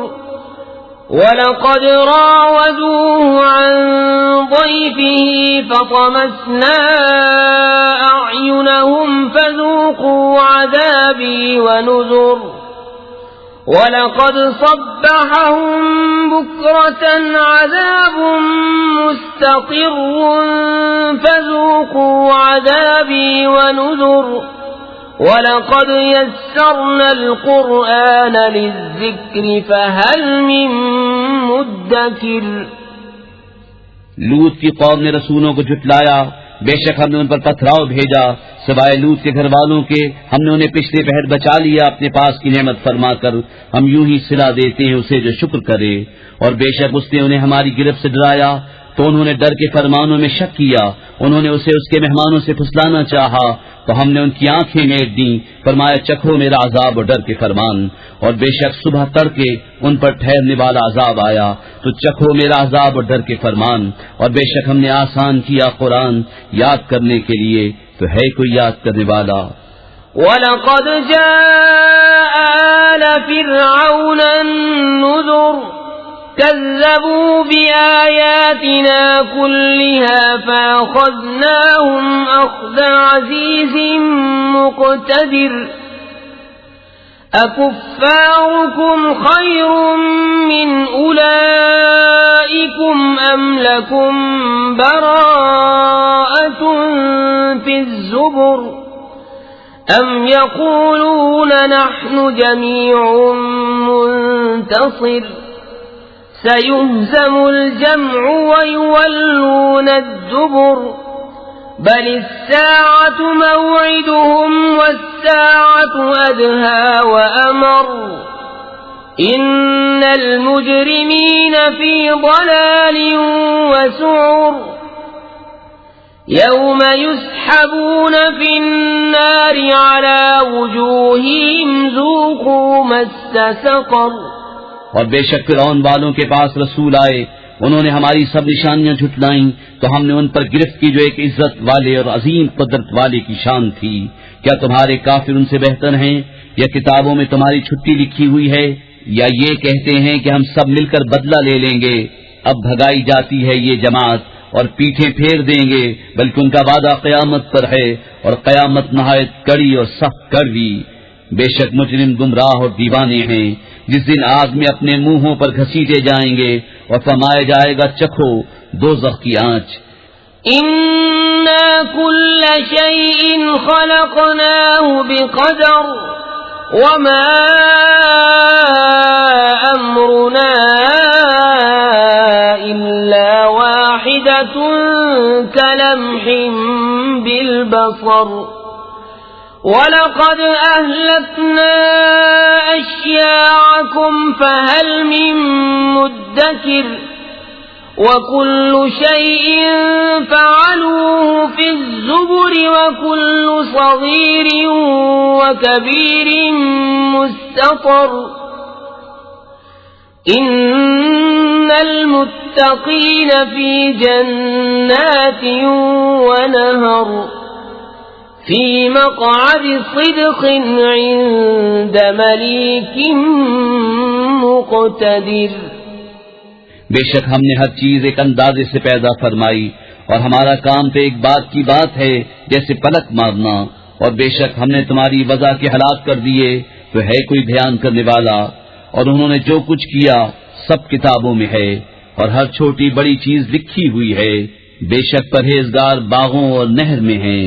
وَلَقَدْ رَاوَدُوهُ عَنْ ضَيْفِهِ فَطَمَسْنَا أَعْيُنَهُمْ فَذُوقُوا عَذَابِي وَنُذُرِ وَلَقَدْ صَبَّحَهُمْ بُكْرَةً عَذَابٌ مُسْتَقِرٌّ فَذُوقُوا عَذَابِي وَنُذُرِ وَلَقَدْ يَسَّرْنَا الْقُرْآنَ لِلذِّكْرِ فَهَلْ مِن مُّدَّكِرٍ. لوط کی قوم نے رسولوں کو جھٹلایا، بے شک ہم نے ان پر پتھراؤ بھیجا، سوائے لوط کے گھر والوں کے ہم نے انہیں پچھلے پہر بچا لیا اپنے پاس کی نعمت فرما کر. ہم یوں ہی صلا دیتے ہیں اسے جو شکر کرے. اور بے شک اس نے انہیں ہماری گرفت سے ڈرایا تو انہوں نے ڈر کے فرمانوں میں شک کیا. انہوں نے اسے اس کے مہمانوں سے پھسلانا چاہا تو ہم نے ان کی آنکھیں میٹ دیں. فرمایا چکھو میرا عذاب اور ڈر کے فرمان. اور بے شک صبح تڑکے ان پر ٹھہرنے والا عذاب آیا تو چکھو میرا عذاب اور ڈر کے فرمان. اور بے شک ہم نے آسان کیا قرآن یاد کرنے کے لیے، تو ہے کوئی یاد کرنے والا. وَلَقَدْ جَاءَ آلَ فِرْعَوْنَ النُّذُرُ كَذَّبُوا بِآيَاتِنَا كُلِّهَا فَأَخَذْنَاهُمْ أَخْذَ عَزِيزٍ مُقْتَدِرٍ. أَكُفَّارُكُمْ خَيْرٌ مِّنْ أُولَئِكُمْ أَمْ لَكُمْ بَرَاءَةٌ فِي الزُّبُرِ أَمْ يَقُولُونَ نَحْنُ جَمِيعٌ مُّنتَصِرٌ سَيُهْزَمُ الْجَمْعُ وَيُوَلُّونَ الدُّبُرَ بَلِ السَّاعَةُ مَوْعِدُهُمْ وَالسَّاعَةُ أَدْهَىٰ وَأَمَرُّ إن المجرمين في ضلال وسعر يوم يسحبون في النار على وجوههم ذوقوا مس سقر. اور بے شک فرعون والوں کے پاس رسول آئے، انہوں نے ہماری سب نشانیاں جھٹلائیں تو ہم نے ان پر گرفت کی جو ایک عزت والے اور عظیم قدرت والے کی شان تھی. کیا تمہارے کافر ان سے بہتر ہیں، یا کتابوں میں تمہاری چھٹی لکھی ہوئی ہے، یا یہ کہتے ہیں کہ ہم سب مل کر بدلہ لے لیں گے؟ اب بھگائی جاتی ہے یہ جماعت اور پیٹھیں پھیر دیں گے، بلکہ ان کا وعدہ قیامت پر ہے، اور قیامت نہایت کڑی اور سخت کڑوی. بے شک مجرم گمراہ اور دیوانے ہیں، جس دن آگ میں اپنے منہوں پر گھسیٹے جائیں گے اور فرمایا جائے گا چکھو دوزخ کی آنچ. إنا كل شيء خلقناه بقدر وما أمرنا إلا واحدة كلمح بالبصر وَلَقَدْ أَهْلَكْنَا أَشْيَاعَكُمْ فَهَلْ مِن مُّدَّكِرٍ وَكُلُّ شَيْءٍ فَعَلُوهُ فِي الزُّبُرِ وَكُلُّ صَغِيرٍ وَكَبِيرٍ مُسْتَطَرٌ. إِنَّ الْمُتَّقِينَ فِي جَنَّاتٍ وَنَهَرٍ فِي مَقْعَدِ صِدْقٍ عِندَ مَلِيكٍ مُقْتَدِرٍ. بے شک ہم نے ہر چیز ایک اندازے سے پیدا فرمائی، اور ہمارا کام تو ایک بات کی بات ہے جیسے پلک مارنا. اور بے شک ہم نے تمہاری وضع کے ہلاک کر دیے تو ہے کوئی دھیان کرنے والا. اور انہوں نے جو کچھ کیا سب کتابوں میں ہے، اور ہر چھوٹی بڑی چیز لکھی ہوئی ہے. بے شک پرہیزگار باغوں اور نہر میں ہیں،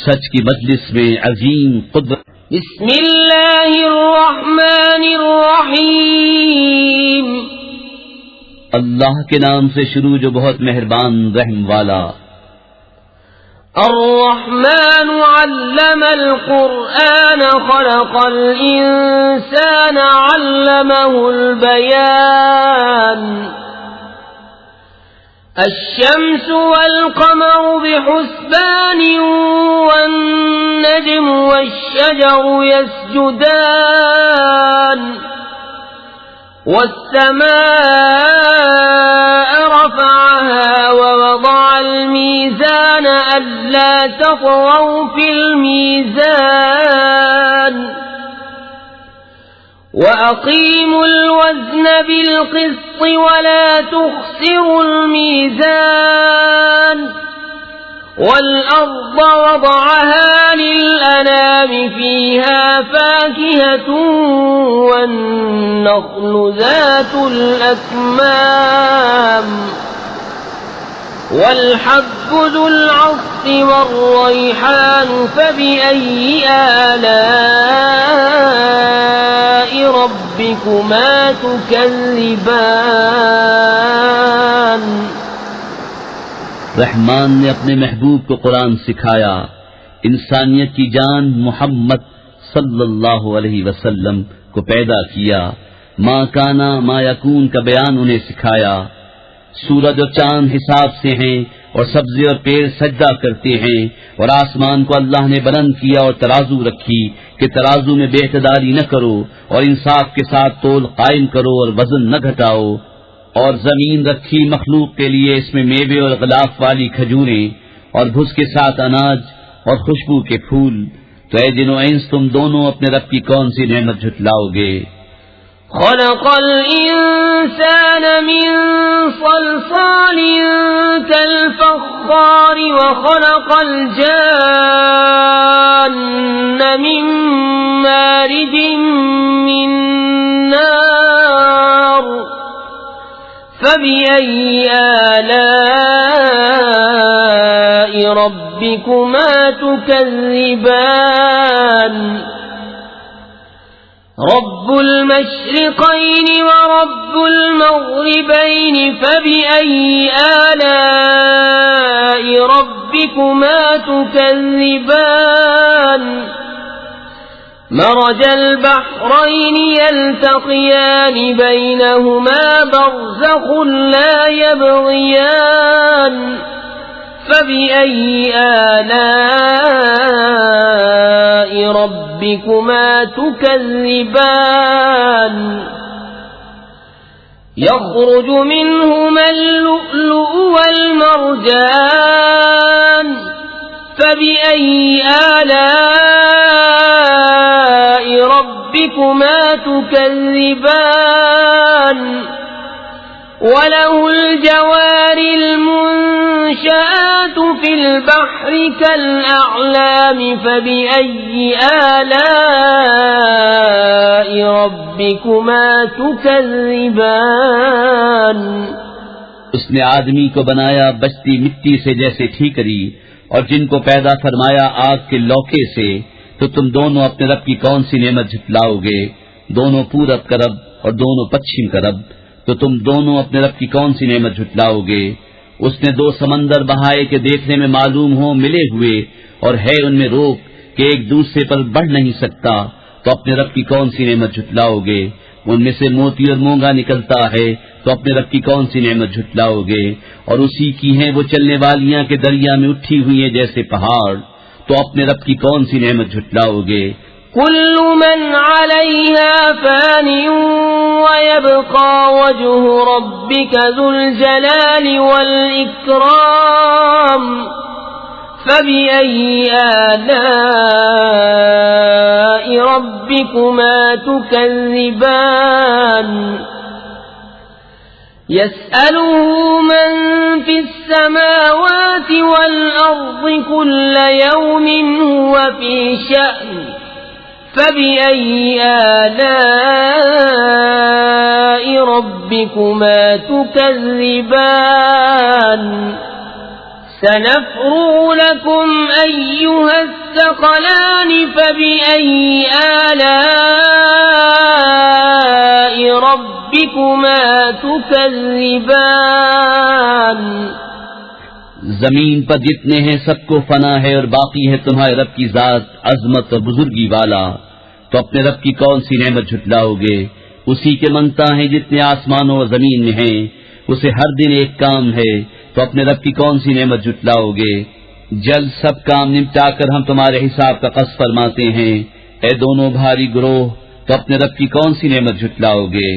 سچ کی مجلس میں عظیم قدرت. بسم اللہ الرحمن الرحیم. اللہ کے نام سے شروع جو بہت مہربان رحم والا. الرحمن علم القرآن خلق الإنسان علمه البيان. الشمس والقمر بحسبان والنجم والشجر يسجدان. والسماء رفعها ووضع الميزان ألا تطغوا في الميزان وأقيموا الوزن بالقسط ولا تخسروا الميزان. والأرض وضعها للأنام فيها فاكهة والنخل ذات الأكمام والحب ذو العصف والريحان فبأي آلاء ربكما تكذبان. رحمان نے اپنے محبوب کو قرآن سکھایا، انسانیت کی جان محمد صلی اللہ علیہ وسلم کو پیدا کیا. ما کانا ما یکون کا بیان انہیں سکھایا. سورج اور چاند حساب سے ہیں، اور سبزے اور پیڑ سجدہ کرتے ہیں. اور آسمان کو اللہ نے بلند کیا اور ترازو رکھی کہ ترازو میں بے اعتدالی نہ کرو، اور انصاف کے ساتھ تول قائم کرو اور وزن نہ گھٹاؤ. اور زمین رکھی مخلوق کے لیے، اس میں میوے اور غلاف والی کھجوریں، اور بھس کے ساتھ اناج اور خوشبو کے پھول. تو اے جن و انس تم دونوں اپنے رب کی کون سی نعمت جھٹلاؤ گے؟ خلق الإنسان من صلصال كالفخار وخلق الجان من مارج من نار فبأي آلاء ربكما تكذبان. رب المشرقين ورب المغربين فبأي آلاء ربكما تكذبان. مرج البحرين يلتقيان بينهما برزخ لا يبغيان فبأي آلاء ربكما تكذبان يخرج منهما اللؤلؤ والمرجان فبأي آلاء ربكما تكذبان وله الجوار المنشآت في البحر كالأعلام فبأي آلاء ربكما تكذبان اس نے آدمی کو بنایا بچتی مٹی سے جیسے ٹھیکری، اور جن کو پیدا فرمایا آگ کے لوکے سے، تو تم دونوں اپنے رب کی کون سی نعمت جھٹلاؤ گے؟ دونوں پورب کا رب اور دونوں پچھم کا رب، تو تم دونوں اپنے رب کی کون سی نعمت جھٹلاؤ گے؟ اس نے دو سمندر بہائے کہ دیکھنے میں معلوم ہو ملے ہوئے، اور ہے ان میں روک کہ ایک دوسرے پر بڑھ نہیں سکتا، تو اپنے رب کی کون سی نعمت جھٹلاؤ گے؟ ان میں سے موتی اور مونگا نکلتا ہے، تو اپنے رب کی کون سی نعمت جھٹلاؤ گے؟ اور اسی کی ہیں وہ چلنے والیاں کہ دریا میں اٹھی ہوئی ہیں جیسے پہاڑ، تو اپنے رب کی کون سی نعمت جھٹلاؤ گے؟ كل من عليها فان ويبقى وجه ربك ذو الجلال والإكرام فبأي آلاء ربكما تكذبان يسأله من في السماوات والأرض كل يوم هو في شأن فبأي آلاء ربكما تكذبان سنفرغ لكم أيها الثقلان فبأي آلاء ربكما تكذبان زمین پر جتنے ہیں سب کو فنا ہے، اور باقی ہے تمہارے رب کی ذات عظمت اور بزرگی والا، تو اپنے رب کی کون سی نعمت جھٹلاؤ گے؟ اسی کے منگتا ہیں جتنے آسمانوں اور زمین میں ہیں، اسے ہر دن ایک کام ہے، تو اپنے رب کی کون سی نعمت جھٹلاؤ گے؟ جلد سب کام نمٹا کر ہم تمہارے حساب کا قصد فرماتے ہیں، اے دونوں بھاری گروہ، تو اپنے رب کی کون سی نعمت جھٹلاؤ گے؟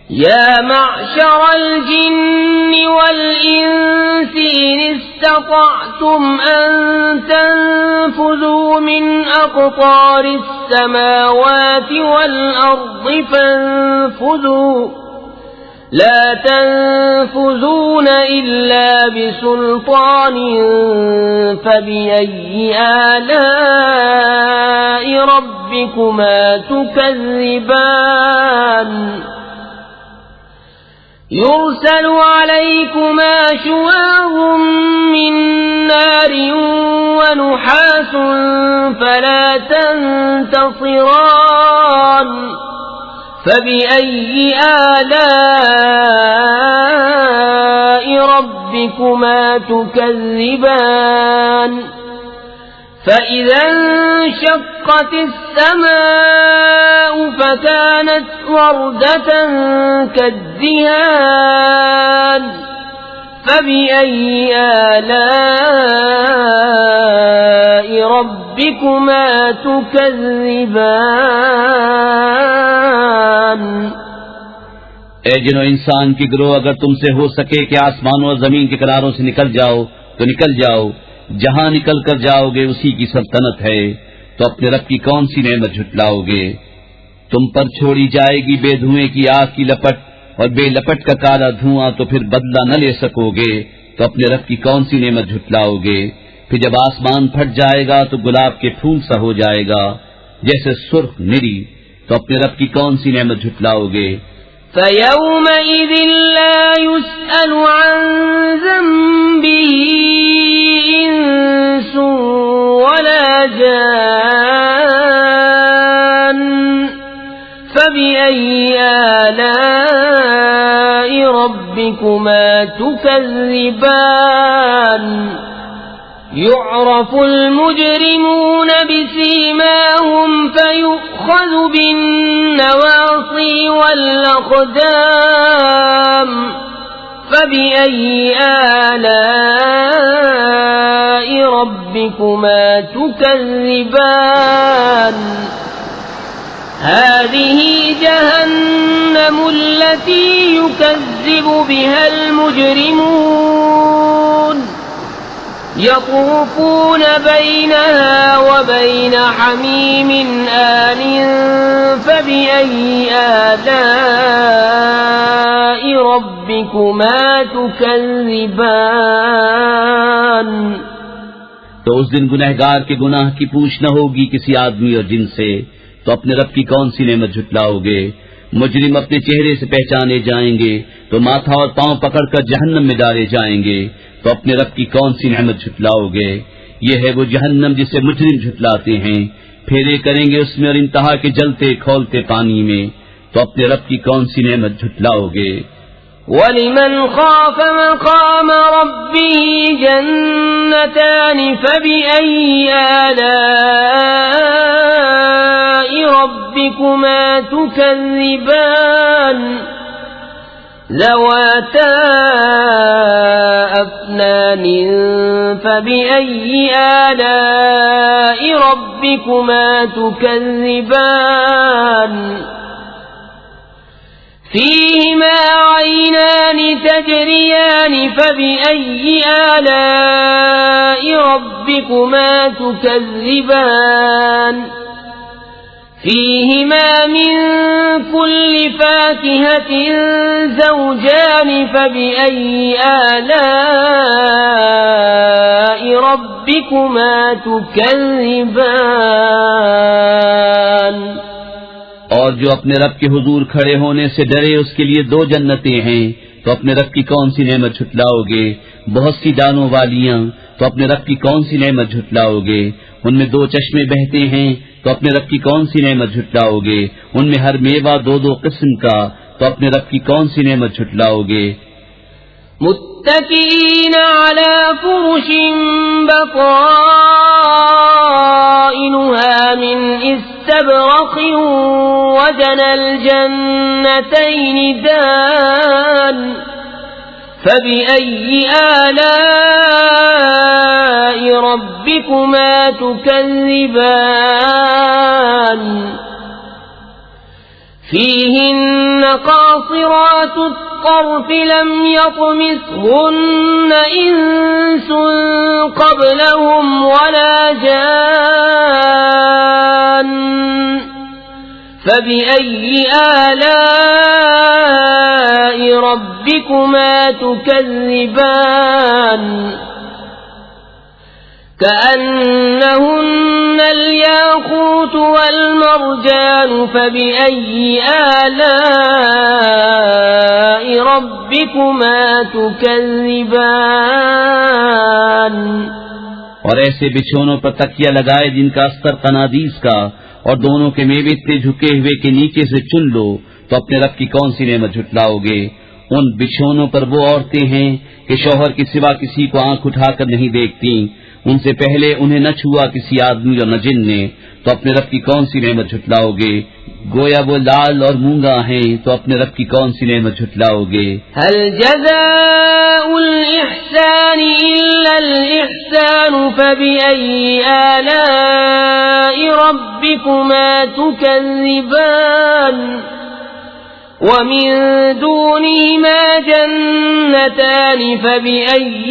يا معشر الجن والإنس إن استطعتم أن تنفذوا من أقطار السماوات والأرض فانفذوا لا تنفذون إلا بسلطان فبأي آلاء ربكما تكذبان يرسل عليكما شواظ من نار ونحاس فلا تنتصران فبأي آلاء ربكما تكذبان فإذا انشقت السماء فكانت وردة كالدهان فبأي آلاء ربكما تكذبان اے جن و انسان کی گروہ، اگر تم سے ہو سکے کہ آسمانوں اور زمین کے کناروں سے نکل جاؤ تو نکل جاؤ، جہاں نکل کر جاؤ گے اسی کی سلطنت ہے، تو اپنے رب کی کون سی نعمت جھٹلاؤ گے؟ تم پر چھوڑی جائے گی بے دھوئیں کی آگ کی لپٹ، اور بے لپٹ کا کالا دھواں، تو پھر بدلہ نہ لے سکو گے، تو اپنے رب کی کون سی نعمت جھٹلاؤ گے؟ پھر جب آسمان پھٹ جائے گا تو گلاب کے پھول سا ہو جائے گا جیسے سرخ نری، تو اپنے رب کی کون سی نعمت جھٹلاؤ گے؟ فَيَوْمَئِذٍ لَا يُسْأَلُ عَنْ ذَنبِهِ إِنسٌ وَلَا جَانٌ فَبِأَيِّ آلَاءِ رَبِّكُمَا تُكَذِّبَانِ يعرف المجرمون بسيماهم فيؤخذ بالنواصي والأقدام فبأي آلاء ربكما تكذبان هذه جهنم التي يكذب بها المجرمون يطوفون بينها وبين حميم آن فبأي آلاء ربكما تكذبان تو اس دن گنہگار کے گناہ کی پوچھ نہ ہوگی کسی آدمی اور جن سے، تو اپنے رب کی کون سی نعمت جھٹلاؤ گے؟ مجرم اپنے چہرے سے پہچانے جائیں گے تو ماتھا اور پاؤں پکڑ کر جہنم میں ڈالے جائیں گے، تو اپنے رب کی کون سی نعمت جھٹلاؤ گے؟ یہ ہے وہ جہنم جسے مجرم جھٹلاتے ہیں، پھیرے کریں گے اس میں اور انتہا کے جلتے کھولتے پانی میں، تو اپنے رب کی کون سی نعمت جھٹلاؤ گے؟ وَلِمَنْ خَافَ مَقَامَ رَبِّهِ جَنَّتَانِ فَبِأَيِّ آلَاءِ رَبِّكُمَا تُكَذِّبَانِ ذَوَاتَا أَفْنَانٍ فَبِأَيِّ آلَاءِ رَبِّكُمَا تُكَذِّبَانِ فيهما عينان تجريان فبأي آلاء ربكما تكذبان فيهما من كل فاكهة زوجان فبأي آلاء ربكما تكذبان اور جو اپنے رب کے حضور کھڑے ہونے سے ڈرے اس کے لیے 2 جنتیں ہیں، تو اپنے رب کی کون سی نعمت جھٹلاؤ گے؟ بہت سی دانوں والیاں، تو اپنے رب کی کون سی نعمت جھٹلاؤ گے؟ ان میں 2 چشمے بہتے ہیں، تو اپنے رب کی کون سی نعمت جھٹلاؤ گے؟ ان میں ہر میوہ 2 قسم کا، تو اپنے رب کی کون سی نعمت جھٹلاؤ گے؟ متكئين على فرش بطائنها من استبرق وجنى الجنتين دان فبأي آلاء ربكما تكذبان فيهن قاصرات الطرف لم يطمثهن إنس قبلهم ولا جان فبأي آلاء ربكما تكذبان كأنهن الياقوت والمرجان فبأي آلاء ربكما تكذبان اور ایسے بچھونوں پر تکیہ لگائے جن کا استر قنادیس کا، اور دونوں کے میوے اتنے جھکے ہوئے کہ نیچے سے چن لو، تو اپنے رب کی کون سی نعمت جھٹلاؤ گے؟ ان بچھونوں پر وہ عورتیں ہیں کہ شوہر کے سوا کسی کو آنکھ اٹھا کر نہیں دیکھتی، ان سے پہلے انہیں نہ چھوا کسی آدمی اور نہ جن نے، تو اپنے رب کی کون سی نعمت جھٹلاؤ گے؟ گویا وہ لال اور مونگا ہیں، تو اپنے رب کی کون سی نعمت جھٹلاؤ گے؟ هل جزاء الإحسان إلا الإحسان فبأي آلاء ربكما تكذبان ومن دونهما جنتان فبأي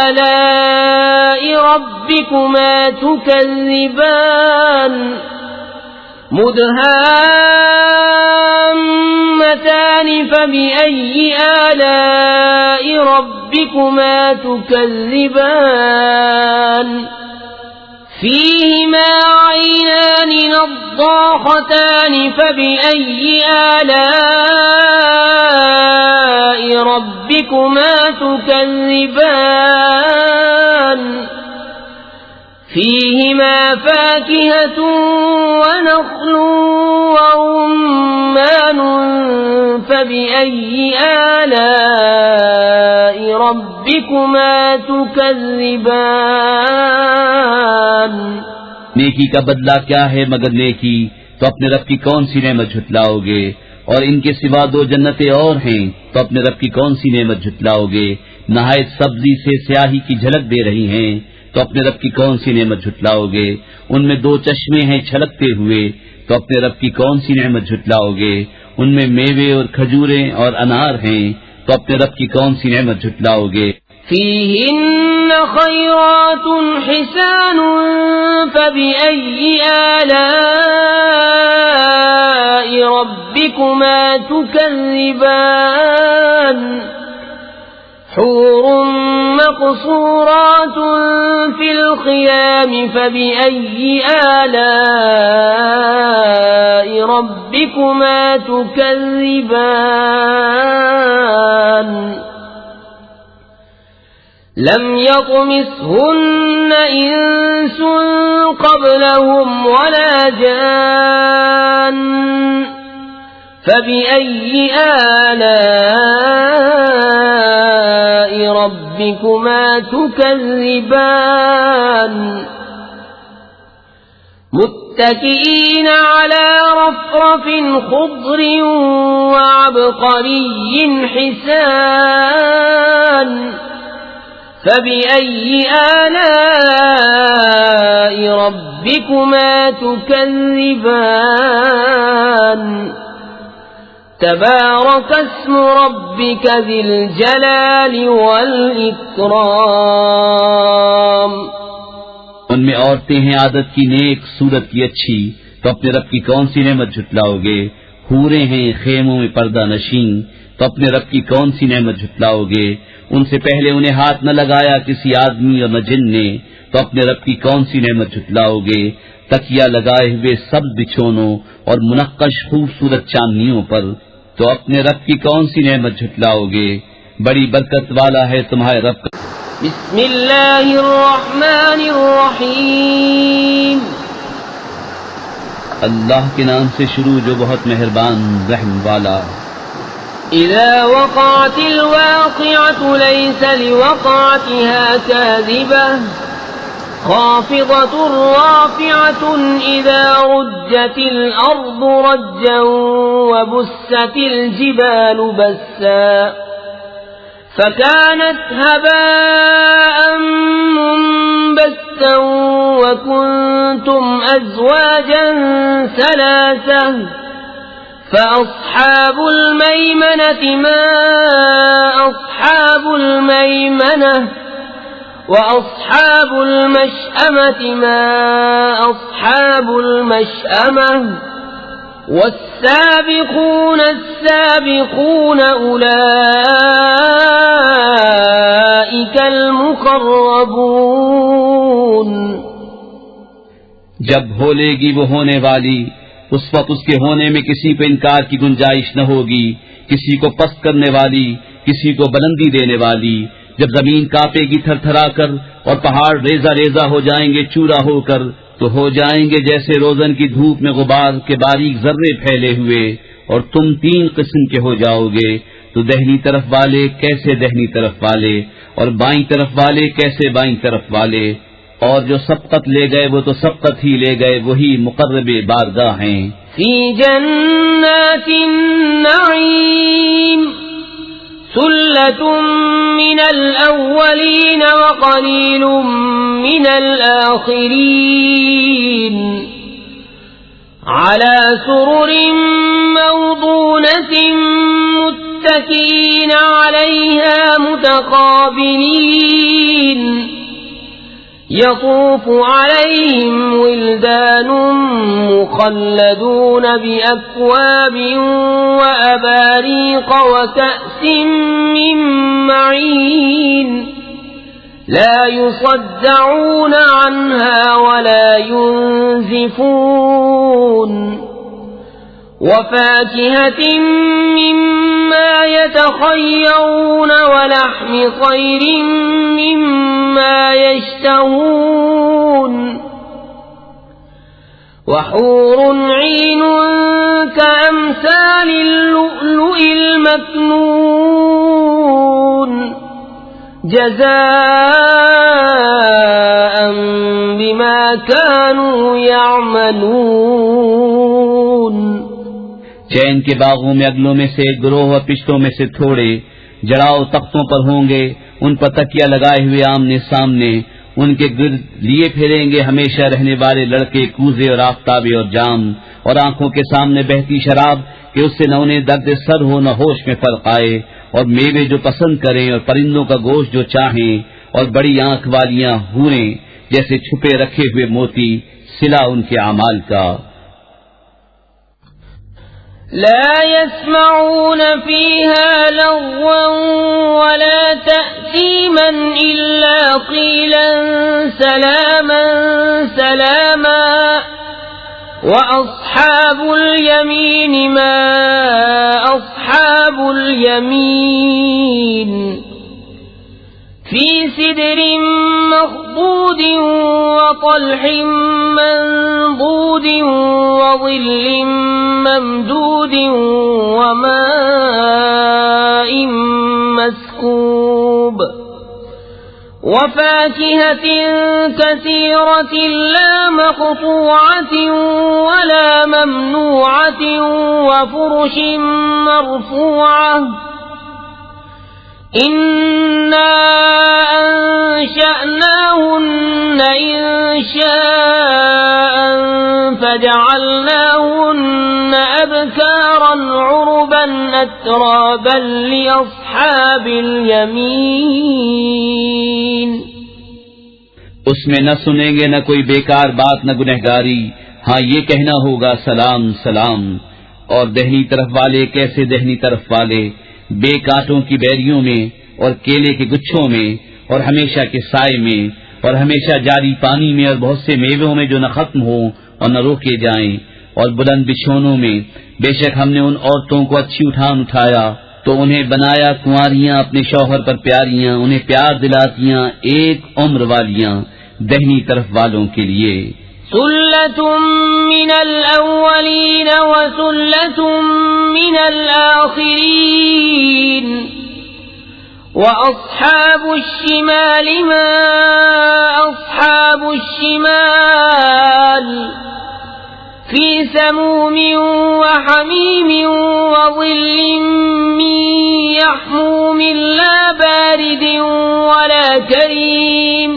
آلاء ربكما تكذبان مدهامتان فبأي آلاء ربكما تكذبان فيهما عينان نضاختان فبأي آلاء ربكما تكذبان فيهما فاكهة ونخل ورمان فبأي آلاء ربكما تكذبان؟ نیکی کا بدلہ کیا ہے مگر نیکی، تو اپنے رب کی کون سی نعمت جھٹلاؤ گے؟ اور ان کے سوا 2 جنتیں اور ہیں، تو اپنے رب کی کون سی نعمت جھٹلاؤ گے؟ نہایت سبزی سے سیاہی کی جھلک دے رہی ہیں، تو اپنے رب کی کون سی نعمت جھٹلاؤ گے؟ ان میں 2 چشمے ہیں چھلکتے ہوئے، تو اپنے رب کی کون سی نعمت جھٹلاؤ گے؟ ان میں میوے اور کھجوریں اور انار ہیں، تو اپنے رب کی کون سی نعمت جھٹلاؤ گے؟ فيهن خيرات حسان فبأي آلاء ربكما تكذبان؟ حور مقصورات في الخيام فبأي آلاء ربكما تكذبان؟ لم يطمثهن إنس قبلهم ولا جان فبأي آلاء ربكما تكذبان؟ متكئين على رفرف خضر وعبقري حسان فبأي آلاء ربكما تكذبان؟ تبارك اسم ربك ذي الجلال والإكرام۔ ان میں عورتیں ہیں عادت کی نیک، صورت کی اچھی، تو اپنے رب کی کون سی نعمت جھٹلاؤ گے؟ حوریں ہیں خیموں میں پردہ نشین، تو اپنے رب کی کون سی نعمت جھٹلاؤ گے؟ ان سے پہلے انہیں ہاتھ نہ لگایا کسی آدمی اور نہ جن نے، تو اپنے رب کی کون سی نعمت جھٹلاؤ گے؟ تکیہ لگائے ہوئے سبز بچھونوں اور منقش خوبصورت چاندنیوں پر، تو اپنے رب کی کون سی نعمت جھٹلاؤ گے؟ بڑی برکت والا ہے تمہارے رب کا۔ بسم اللہ الرحمن الرحیم۔ اللہ کے نام سے شروع جو بہت مہربان رحم والا۔ اذا وقعت الواقعة ليس لوقعتها كاذبة خافضة رافعة إذا رجت الأرض رجا وبست الجبال بسا فكانت هباء منبثا وكنتم أزواجا ثلاثة فأصحاب الميمنة ما أصحاب الميمنة وأصحاب المشأمة ما أصحاب المشأمة والسابقون السابقون أولئك المقربون۔ جب ہولے گی وہ ہونے والی، اس وقت اس کے ہونے میں کسی کو انکار کی گنجائش نہ ہوگی، کسی کو پست کرنے والی، کسی کو بلندی دینے والی۔ جب زمین کانپے گی تھر تھرا کر اور پہاڑ ریزہ ریزہ ہو جائیں گے چورا ہو کر، تو ہو جائیں گے جیسے روزن کی دھوپ میں غبار کے باریک ذرے پھیلے ہوئے، اور تم 3 قسم کے ہو جاؤ گے، تو دہنی طرف والے کیسے دہنی طرف والے، اور بائیں طرف والے کیسے بائیں طرف والے، اور جو سبقت لے گئے وہ تو سبقت ہی لے گئے، وہی مقرب بارگاہ ہیں۔ فی جنات النعیم ثلة من الأولين وقليل من الآخرين على سرر موضونة متكئين عليها متقابلين يطوف عليهم ولدان مخلدون بأكواب وأباريق وكأس من معين لا يصدعون عنها ولا ينزفون وفاكهة مما يتخيرون ولحم طير مما يشتهون وحور عين كأمثال اللؤلؤ المكنون جزاء بما كانوا يعملون. چین کے باغوں میں اگلوں میں سے ایک گروہ اور پشتوں میں سے تھوڑے جڑاؤ تختوں پر ہوں گے، ان پر تکیہ لگائے ہوئے آمنے سامنے، ان کے گرد لیے پھریں گے ہمیشہ رہنے والے لڑکے، کوزے اور آفتابے اور جام، اور آنکھوں کے سامنے بہتی شراب کہ اس سے نہ انہیں درد سر ہو نہ ہوش میں فرق آئے، اور میوے جو پسند کریں اور پرندوں کا گوشت جو چاہیں، اور بڑی آنکھ والیاں حوریں جیسے چھپے رکھے ہوئے موتی، صلہ ان کے اعمال کا. لا يسمعون فيها لغوا ولا تأثيما إلا قيلا سلاما سلاما وأصحاب اليمين ما أصحاب اليمين في سدر مخضود وطلح منضود وظل ممدود وماء مسكوب وفاكهة كثيرة لا مقطوعة ولا ممنوعة وفرش مرفوعة إنا أنشأناهن إنشاء فجعلناهن أبكارا عربا أترابا لأصحاب اليمين. اس میں نہ سنیں گے نہ کوئی بیکار بات نہ گنہگاری، ہاں یہ کہنا ہوگا سلام سلام. اور دہنی طرف والے کیسے دہنی طرف والے، بے کانٹوں کی بیریوں میں اور کیلے کے گچھوں میں اور ہمیشہ کے سائے میں اور ہمیشہ جاری پانی میں اور بہت سے میووں میں جو نہ ختم ہوں اور نہ روکے جائیں، اور بلند بچھونوں میں. بے شک ہم نے ان عورتوں کو اچھی اٹھایا تو انہیں بنایا کنواریاں اپنے شوہر پر پیاریاں، انہیں پیار دلاتیاں ایک عمر والیاں دہنی طرف والوں کے لیے. ثلة من الأولين وثلة من الآخرين وأصحاب الشمال ما أصحاب الشمال في سموم وحميم وظل من يحموم لا بارد ولا كريم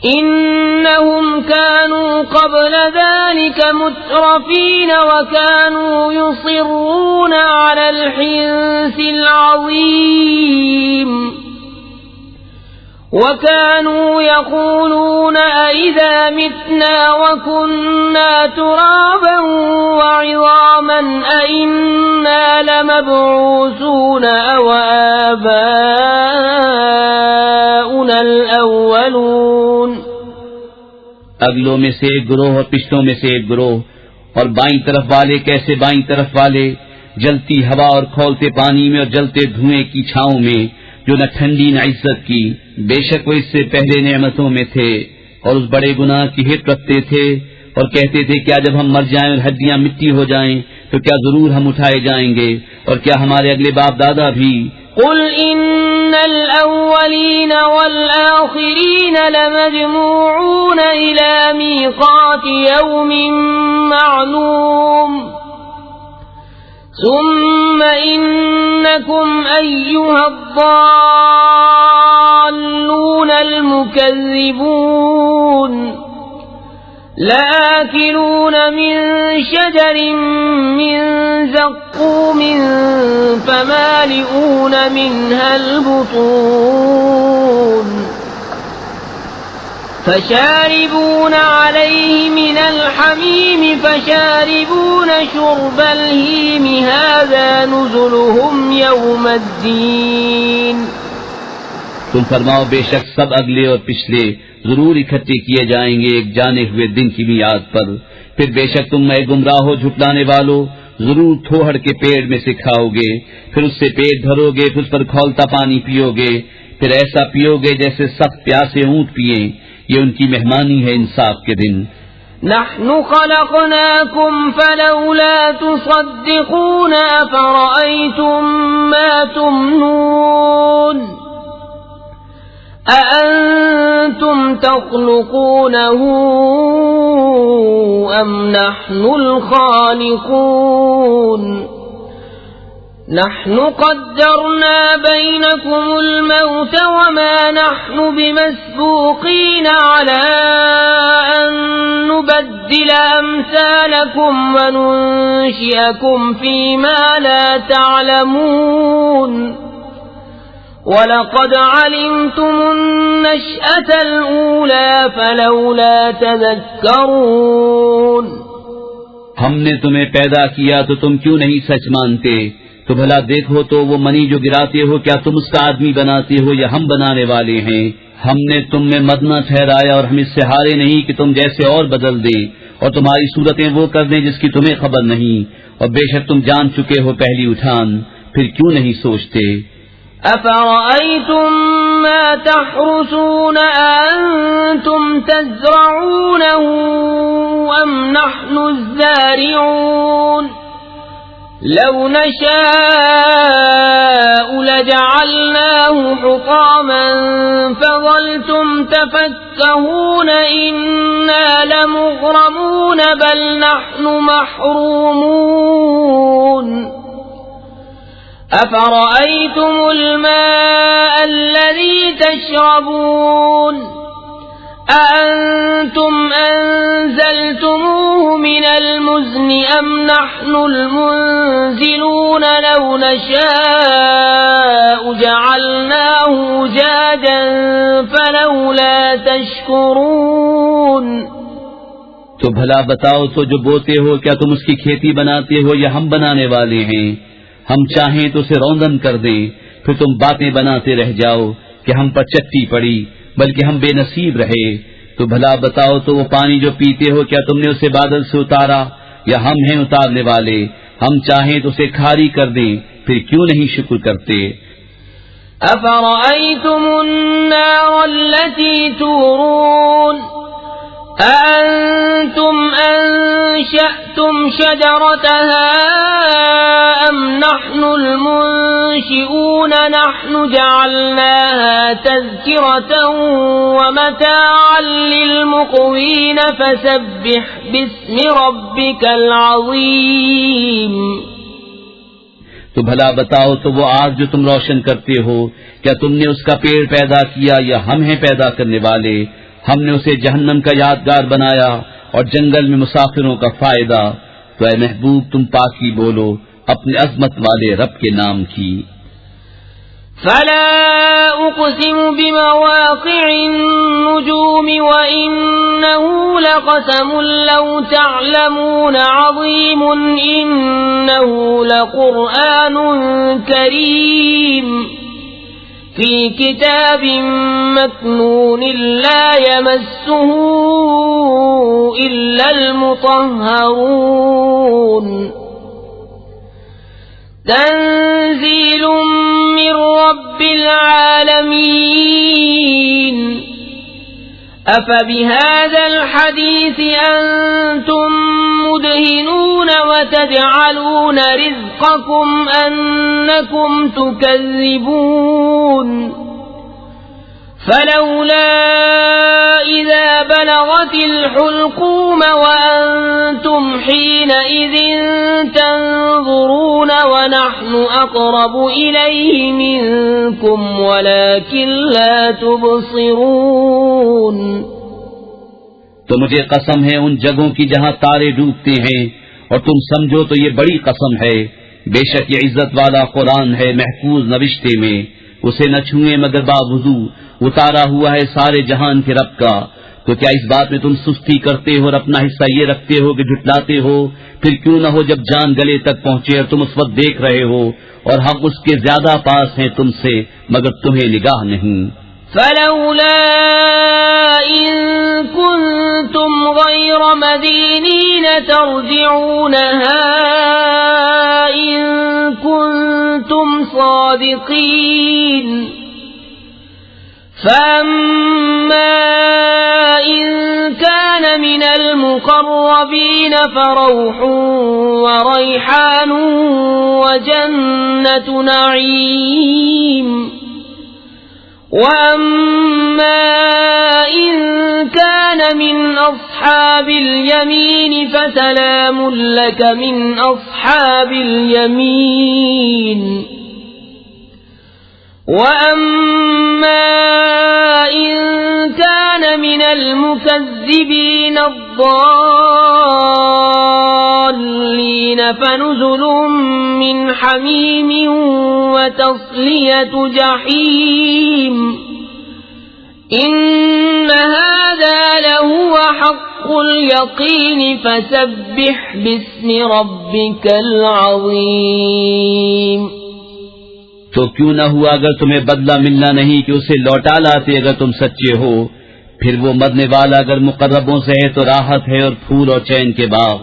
إنهم كانوا قبل ذلك مترفين وكانوا يصرون على الحنث العظيم وكانوا يقولون أئذا متنا وكنا ترابا وعظاما أئنا لمبعوثون أو آباؤنا الأولون. اگلوں میں سے ایک گروہ اور پشتوں میں سے ایک گروہ، اور بائیں طرف والے کیسے بائیں طرف والے، جلتی ہوا اور کھولتے پانی میں اور جلتے دھوئیں کی چھاؤں میں جو نہ ٹھنڈی نہ عزت کی. بے شک وہ اس سے پہلے نعمتوں میں تھے اور اس بڑے گناہ کی ہٹ رکھتے تھے اور کہتے تھے کیا جب ہم مر جائیں اور ہڈیاں مٹی ہو جائیں تو کیا ضرور ہم اٹھائے جائیں گے، اور کیا ہمارے اگلے باپ دادا بھی. قل ان الاولین والآخرین لمجموعون الى میقات یوم معلوم ثم انکم ایها الضالون المکذبون لآكلون من شجر من زقوم فمالئون منها البطون فشاربون عليه من الحميم فشاربون شرب الهيم هذا نزلهم يوم الدين. تم فرماؤ بے شک سب اگلے اور پچھلے ضرور اکٹھے کیے جائیں گے ایک جانے ہوئے دن کی میعاد پر. پھر بے شک تم اے گمراہ ہو جھٹلانے والو ضرور تھوہڑ کے پیڑ میں سے کھاؤ گے، پھر اس سے پیٹ بھرو گے، پھر اس پر کھولتا پانی پیو گے، پھر ایسا پیو گے جیسے سخت پیاسے اونٹ پیئیں۔ یہ ان کی مہمانی ہے انصاف کے دن۔ نحن خلقناكم فلولا تصدقون أفرأيتم ما تمنون أأنتم تخلقونه أم نحن الخالقون نحن قدرنا بينكم الموت وما نحن بمسبوقين على أن نبدل أمثالكم وننشئكم فيما لا تعلمون وَلَقَدْ عَلِمْتُمُ النَّشْأَةَ الْأُولَى فَلَوْلَا تَذَكَّرُونَ ہم نے تمہیں پیدا کیا تو تم کیوں نہیں سچ مانتے؟ تو بھلا دیکھو تو وہ منی جو گراتے ہو، کیا تم اس کا آدمی بناتے ہو یا ہم بنانے والے ہیں؟ ہم نے تم میں مد نہ ٹھہرایا اور ہم اس سے ہارے نہیں کہ تم جیسے اور بدل دیں اور تمہاری صورتیں وہ کر دیں جس کی تمہیں خبر نہیں، اور بے شک تم جان چکے ہو پہلی اٹھان، پھر کیوں نہیں سوچتے؟ أَفَرَأَيْتُم مَّا تَحْرُثُونَ أَأَنتُمْ تَزْرَعُونَهُ أَمْ نَحْنُ الزَّارِعُونَ لَوْ نَشَاءُ لَجَعَلْنَاهُ حُطَامًا فَظَلْتُمْ تَفَكَّهُونَ إِنَّا لَمُغْرَمُونَ بَلْ نَحْنُ مَحْرُومُونَ أَفَرَأَيْتُمُ الْمَاءَ الَّذِي تَشْرَبُونَ أَأَنتُمْ أَنزَلْتُمُوهُ مِنَ الْمُزْنِ أَمْ نَحْنُ الْمُنزِلُونَ لَوْ نَشَاءُ جَعَلْنَاهُ أُجَاجًا فَلَوْلَا تَشْكُرُونَ تو بھلا بتاؤ تو جو بوتے ہو کیا تم اس کی کھیتی بناتے ہو یا ہم بنانے والے ہیں؟ ہم چاہیں تو اسے روندن کر دیں، پھر تم باتیں بناتے رہ جاؤ کہ ہم پر چٹی پڑی، بلکہ ہم بے نصیب رہے۔ تو بھلا بتاؤ تو وہ پانی جو پیتے ہو کیا تم نے اسے بادل سے اتارا یا ہم ہیں اتارنے والے؟ ہم چاہیں تو اسے کھاری کر دیں، پھر کیوں نہیں شکر کرتے؟ أَفَرَأَيْتُمُ النَّارَ الَّتِي تُورُونَ أَأَنتُمْ أَنشَأْتُمْ شَجَرَتَهَا أَمْ نَحْنُ الْمُنشِئُونَ نَحْنُ جَعَلْنَاهَا تَذْكِرَةً وَمَتَاعًا لِّلْمُقْوِينَ فَسَبِّحْ بِاسْمِ رَبِّكَ الْعَظِيمِ تو بھلا بتاؤ تو وہ آگ جو تم روشن کرتے ہو کیا تم نے اس کا پیڑ پیدا کیا یا ہم ہیں پیدا کرنے والے؟ ہم نے اسے جہنم کا یادگار بنایا اور جنگل میں مسافروں کا فائدہ۔ تو اے محبوب تم پاکی بولو اپنے عظمت والے رب کے نام کی۔ فلا اقسم بمواقع النجوم وإنه لقسم لو تعلمون عظيم إنه لقرآن كريم في كتاب مكنون لا يمسه إلا المطهرون تنزيل من رب العالمين أفبهذا الحديث أنتم مدهنون وتجعلون رزقكم أنكم تكذبون فلولا إذا بلغت الحلقوم وأنتم حينئذ تنظرون ونحن أقرب إليه منكم ولكن لا تبصرون تو مجھے قسم ہے ان جگہوں کی جہاں تارے ڈوبتے ہیں، اور تم سمجھو تو یہ بڑی قسم ہے۔ بے شک یہ عزت والا قرآن ہے محفوظ نوشتے میں، اسے نہ چھوئیں مگر باوضو، اتارا ہوا ہے سارے جہان کے رب کا۔ تو کیا اس بات میں تم سستی کرتے ہو اور اپنا حصہ یہ رکھتے ہو کہ جھٹلاتے ہو؟ پھر کیوں نہ ہو جب جان گلے تک پہنچے اور تم اس وقت دیکھ رہے ہو اور ہم اس کے زیادہ پاس ہیں تم سے مگر تمہیں نگاہ نہیں۔ فلولا إن كنتم كنتم غير مدينين ترجعونها إن كنتم صادقين فأما إن كان من المقربين فروح وريحان وجنة نعيم وأما إن كان من أصحاب اليمين فسلام لك من أصحاب اليمين وأما إن كان من المكذبين الضالين فنزل من حميم وتصلية جحيم إن هذا لهو حق اليقين فسبح باسم ربك العظيم. تو کیوں نہ ہوا اگر تمہیں بدلہ ملنا نہیں کہ اسے لوٹا لاتے اگر تم سچے ہو. پھر وہ مرنے والا اگر مقربوں سے ہے تو راحت ہے اور پھول اور چین کے باغ،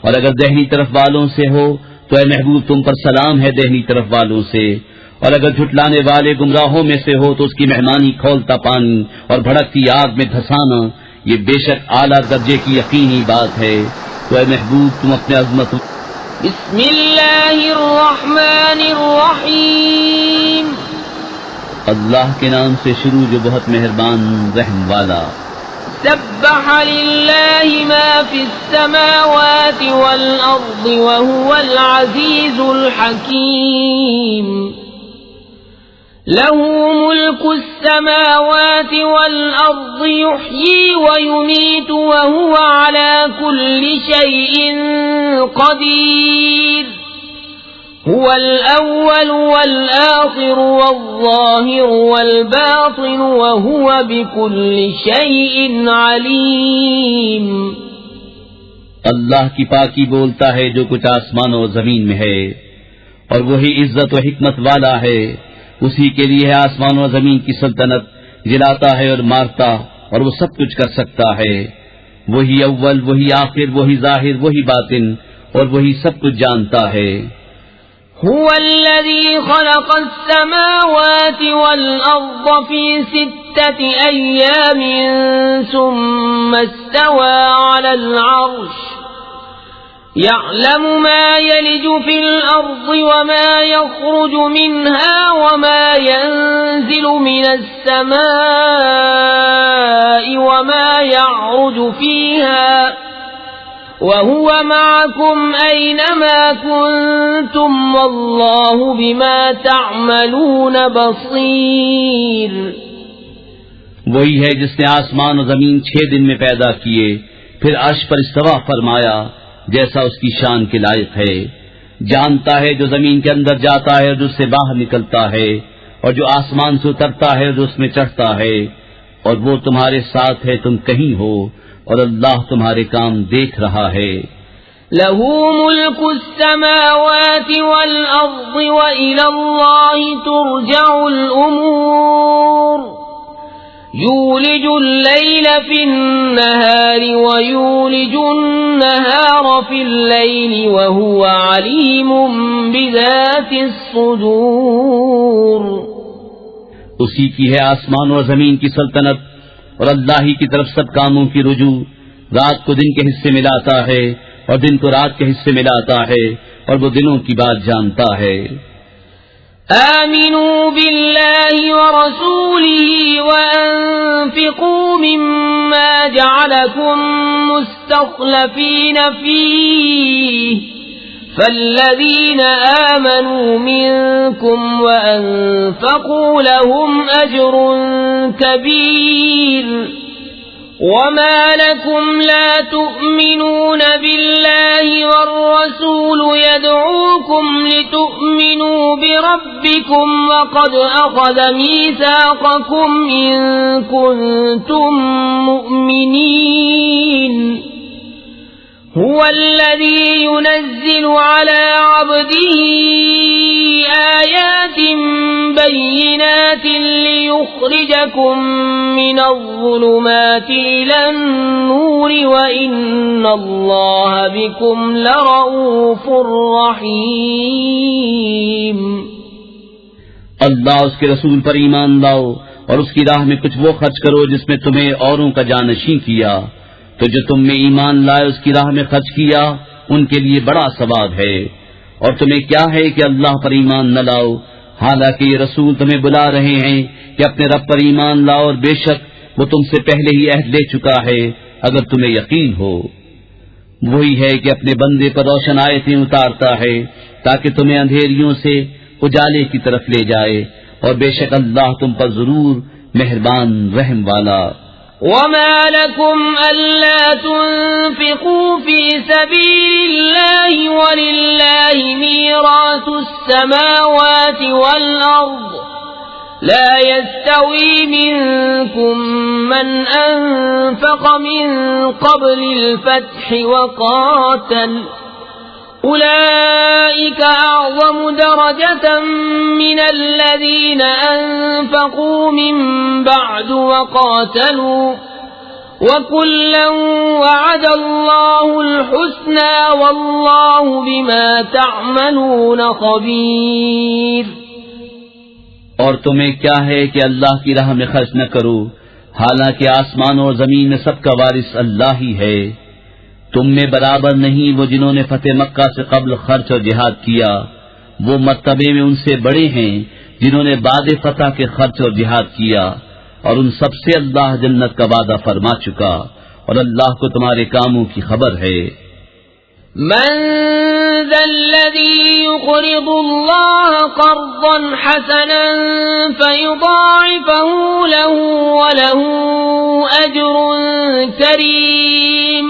اور اگر دہنی طرف والوں سے ہو تو اے محبوب تم پر سلام ہے دہنی طرف والوں سے، اور اگر جھٹلانے والے گمراہوں میں سے ہو تو اس کی مہمانی کھولتا پانی اور بھڑکتی آگ میں دھسانا، یہ بے شک اعلیٰ درجے کی یقینی بات ہے. تو اے محبوب تم اپنے عظمت. بسم اللہ الرحمن الرحیم. اللہ کے نام سے شروع جو بہت مہربان رحم والا. سبح للہ ما فی السماوات والارض وهو العزیز الحکیم. له ملك السماوات والأرض يحيي ويميت وهو على كل شيء قدير. هو الأول والآخر والظاهر والباطن وهو بكل شيء عليم. اللہ کی پاکی بولتا ہے جو کچھ آسمان و زمین میں ہے، اور وہی عزت و حکمت والا ہے. اسی کے لیے ہے آسمان و زمین کی سلطنت، جلاتا ہے اور مارتا، اور وہ سب کچھ کر سکتا ہے. وہی اول، وہی آخر، وہی ظاہر، وہی باطن، اور وہی سب کچھ جانتا ہے. هو الذي خلق السماوات والأرض في 6 أيام ثم استوى على العرش يعلم ما يلج في الأرض وما يخرج منها وما ينزل من السماء وما يعرج فيها وهو معكم أينما كنتم والله بما تعملون بصير. وہی ہے جس نے آسمان و زمین 6 دن میں پیدا کیے، پھر عرش پر استوا فرمایا جیسا اس کی شان کے لائق ہے. جانتا ہے جو زمین کے اندر جاتا ہے اور جو اس سے باہر نکلتا ہے، اور جو آسمان سے اترتا ہے اور جو اس میں چڑھتا ہے، اور وہ تمہارے ساتھ ہے تم کہیں ہو، اور اللہ تمہارے کام دیکھ رہا ہے. له ملك السماوات والأرض وإلى الله ترجع الأمور. يولج الليل في النهار ويولج النهار في الليل وهو عليم بذات الصدور. اسی کی ہے آسمان و زمین کی سلطنت، اور اللہ ہی کی طرف سب کاموں کی رجوع. رات کو دن کے حصے میں لاتا ہے اور دن کو رات کے حصے میں لاتا ہے، اور وہ دنوں کی بات جانتا ہے. آمنوا بالله ورسوله وأنفقوا مما جعلكم مستخلفين فيه فالذين آمنوا منكم وأنفقوا لهم أجر كبير. وما لكم لا تؤمنون بالله والرسول يدعوكم لتؤمنوا بربكم وقد أخذ ميثاقكم إن كنتم مؤمنين. هو الذي ينزل على عبده آيات بينات ليخرجكم من الظلمات إلى النور وإن الله بكم لرؤوف رحيم۔ اللہ اس کے رسول پر ایمان لاؤ اور اس کی راہ میں کچھ وہ خرچ کرو جس میں تمہیں اوروں کا جانشین کیا، تو جو تم میں ایمان لائے اس کی راہ میں خرچ کیا ان کے لیے بڑا ثواب ہے۔ اور تمہیں کیا ہے کہ اللہ پر ایمان نہ لاؤ، حالانکہ یہ رسول تمہیں بلا رہے ہیں کہ اپنے رب پر ایمان لاؤ، اور بے شک وہ تم سے پہلے ہی عہد لے چکا ہے اگر تمہیں یقین ہو۔ وہی ہے کہ اپنے بندے پر روشن آیتیں اتارتا ہے تاکہ تمہیں اندھیریوں سے اجالے کی طرف لے جائے، اور بے شک اللہ تم پر ضرور مہربان رحم والا۔ وما لكم ألا تنفقوا في سبيل الله ولله ميراث السماوات والأرض لا يستوي منكم من أنفق من قبل الفتح وقاتل أولئك أعظم درجة من الذين أنفقوا من بعد وقاتلوا وكلا وعد الله الحسنى والله بما تعملون خبير۔ اور تمہیں کیا ہے کہ اللہ کی راہ میں خرچ نہ کرو، حالانکہ آسمان اور زمین میں سب کا وارث اللہ ہی ہے۔ تم میں برابر نہیں وہ جنہوں نے فتح مکہ سے قبل خرچ اور جہاد کیا، وہ مرتبے میں ان سے بڑے ہیں جنہوں نے بعد فتح کے خرچ اور جہاد کیا، اور ان سب سے اللہ جنت کا وعدہ فرما چکا، اور اللہ کو تمہارے کاموں کی خبر ہے۔ من ذا الذي يقرض الله قرضا حسنا فيضاعفه له وله أجر كريم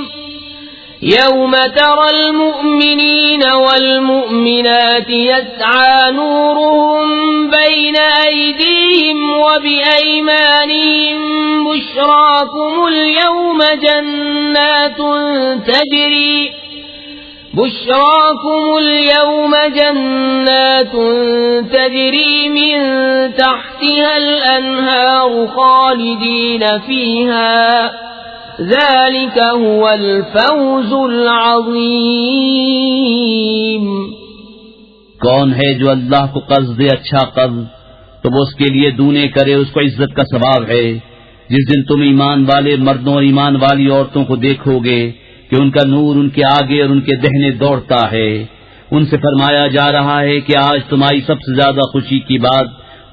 يوم ترى المؤمنين والمؤمنات يسعى نورهم بين أيديهم وبأيمانهم بشراكم اليوم جنات تجري من تحتها الأنهار خالدين فيها ذلك هو الفوز العظيم۔ کون ہے جو اللہ کو قرض دے اچھا قرض تو وہ اس کے لیے دونے کرے، اس کو عزت کا ثواب ہے۔ جس دن تم ایمان والے مردوں اور ایمان والی عورتوں کو دیکھو گے کہ ان کا نور ان کے آگے اور ان کے دہنے دوڑتا ہے، ان سے فرمایا جا رہا ہے کہ آج تمہاری سب سے زیادہ خوشی کی بات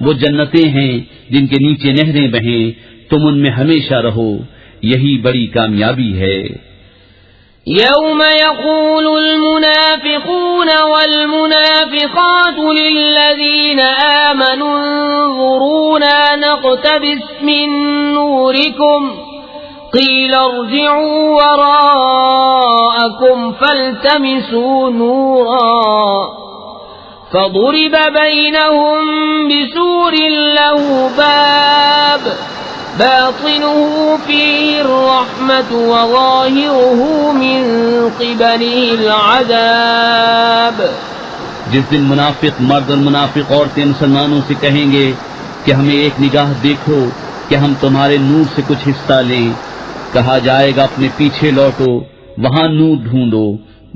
وہ جنتیں ہیں جن کے نیچے نہریں بہیں، تم ان میں ہمیشہ رہو، یہی بڑی کامیابی ہے۔ يوم يقول المنافقون والمنافقات للذين آمنوا انظرونا نقتبس من نوركم قيل ارجعوا وراءكم فالتمسوا نورا فضرب بينهم بسور له باب باطنه فيه الرحمة وظاهره من قبله العذاب۔ جس دن منافق مرد اور منافق عورتیں مسلمانوں سے کہیں گے کہ ہمیں ایک نگاہ دیکھو کہ ہم تمہارے نور سے کچھ حصہ لیں، کہا جائے گا اپنے پیچھے لوٹو، وہاں نور ڈھونڈو۔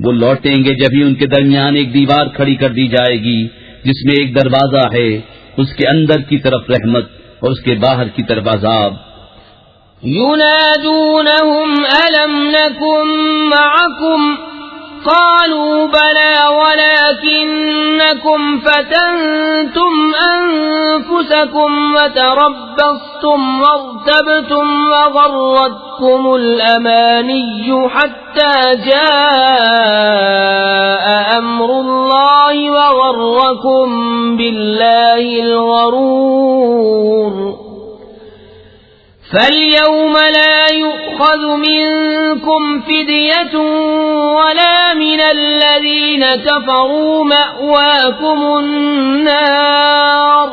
وہ لوٹیں گے جبھی ان کے درمیان ایک دیوار کھڑی کر دی جائے گی جس میں ایک دروازہ ہے، اس کے اندر کی طرف رحمت اور اس کے باہر کی طرف عذاب۔ ينادونهم ألم نكن معكم قالوا بلى ولكنكم فتنتم أنفسكم وتربصتم وارتبتم وغرتكم الأماني حتى جاء أمر الله وغركم بالله الغرور فاليوم لا يؤخذ منكم فدية ولا من الذين كفروا مأواكم النار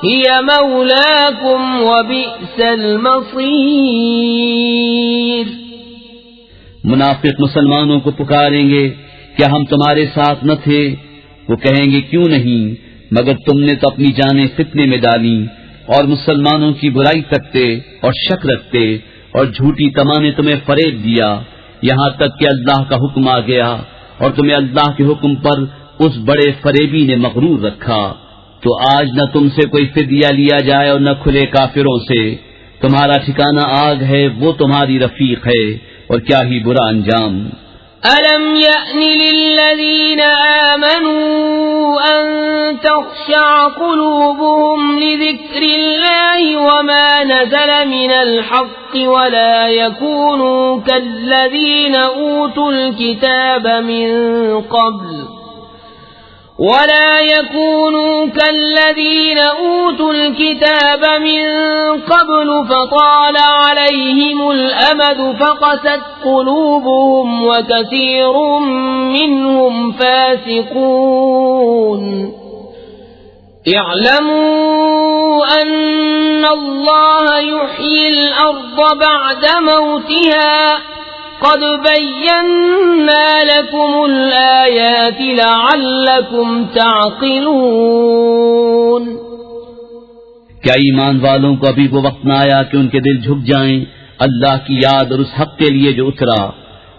هي مولاكم وبئس المصير۔ منافق مسلمانوں کو پکاریں گے کیا ہم تمہارے ساتھ نہ تھے؟ وہ کہیں گے کیوں نہیں، مگر تم نے تو اپنی جانیں فتنے میں ڈالی اور مسلمانوں کی برائی تکتے اور شک رکھتے اور جھوٹی تمانے تمہیں فریب دیا، یہاں تک کہ اللہ کا حکم آ گیا اور تمہیں اللہ کے حکم پر اس بڑے فریبی نے مغرور رکھا۔ تو آج نہ تم سے کوئی فدیہ لیا جائے اور نہ کھلے کافروں سے، تمہارا ٹھکانہ آگ ہے، وہ تمہاری رفیق ہے، اور کیا ہی برا انجام۔ أَلَمْ يَأْنِ لِلَّذِينَ آمَنُوا أَن تَخْشَعَ قُلُوبُهُمْ لِذِكْرِ اللَّهِ وَمَا نَزَلَ مِنَ الْحَقِّ وَلَا يَكُونُوا كَالَّذِينَ أُوتُوا الْكِتَابَ مِنْ قَبْلُ فَطَالَ عَلَيْهِمُ الْأَمَدُ فَقَسَتْ قُلُوبُهُمْ وَكَثِيرٌ مِّنْهُمْ فَاسِقُونَ اعْلَمُوا أَنَّ اللَّهَ يُحْيِي الْأَرْضَ بَعْدَ مَوْتِهَا قَدْ بَيَّنَّا لَكُمُ الْآيَاتِ لَعَلَّكُمْ تَعْقِلُونَ۔ کیا ایمان والوں کو ابھی وہ وقت نہ آیا کہ ان کے دل جھک جائیں اللہ کی یاد اور اس حق کے لیے جو اترا،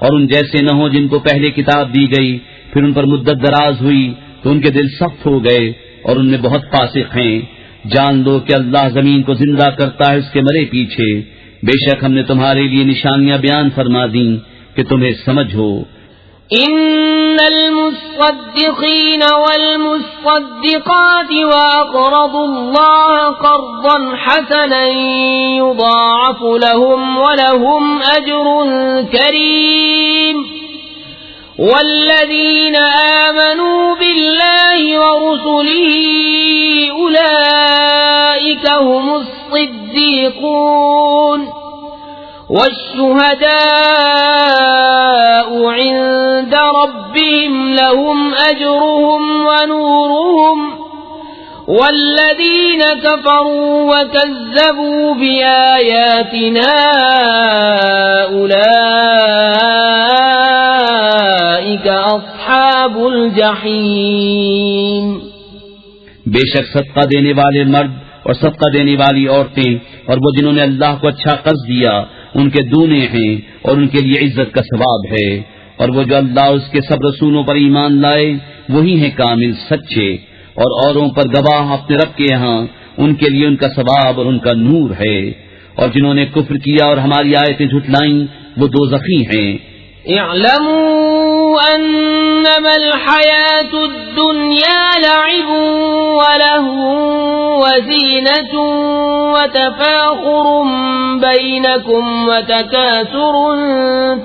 اور ان جیسے نہ ہوں جن کو پہلے کتاب دی گئی پھر ان پر مدت دراز ہوئی تو ان کے دل سخت ہو گئے اور ان میں بہت فاسق ہیں۔ جان لو کہ اللہ زمین کو زندہ کرتا ہے اس کے مرے پیچھے، بے شک ہم نے تمہارے لیے نشانیاں بیان فرما دیں کہ تمہیں سمجھ ہو۔ ان المصدقین والمصدقات واقرضوا اللہ قرضا حسنا یضاعف لهم ولهم اجر کریم والذین آمنوا باللہ ورسلہ اولئک هم الصدیقون والشهداء عند ربهم لهم أجرهم ونورهم والذين كفروا وكذبوا بآياتنا أولئك أصحاب الجحيم۔ بے شک صدقہ دینے والے مرد اور صدقہ دینے والی عورتیں اور وہ جنہوں نے اللہ کو اچھا قرض دیا ان کے دونے ہیں اور ان کے لیے عزت کا ثواب ہے، اور وہ جو اللہ اس کے سب رسولوں پر ایمان لائے وہی ہیں کامل سچے، اور اوروں پر گواہ اپنے رب کے یہاں ان کے لیے ان کا ثواب اور ان کا نور ہے، اور جنہوں نے کفر کیا اور ہماری آیتیں جھٹلائیں وہ دوزخی ہیں۔ اعلموا انما الحياة الدنيا لعب ولهو وزينة وتفاخر بينكم وتكاثر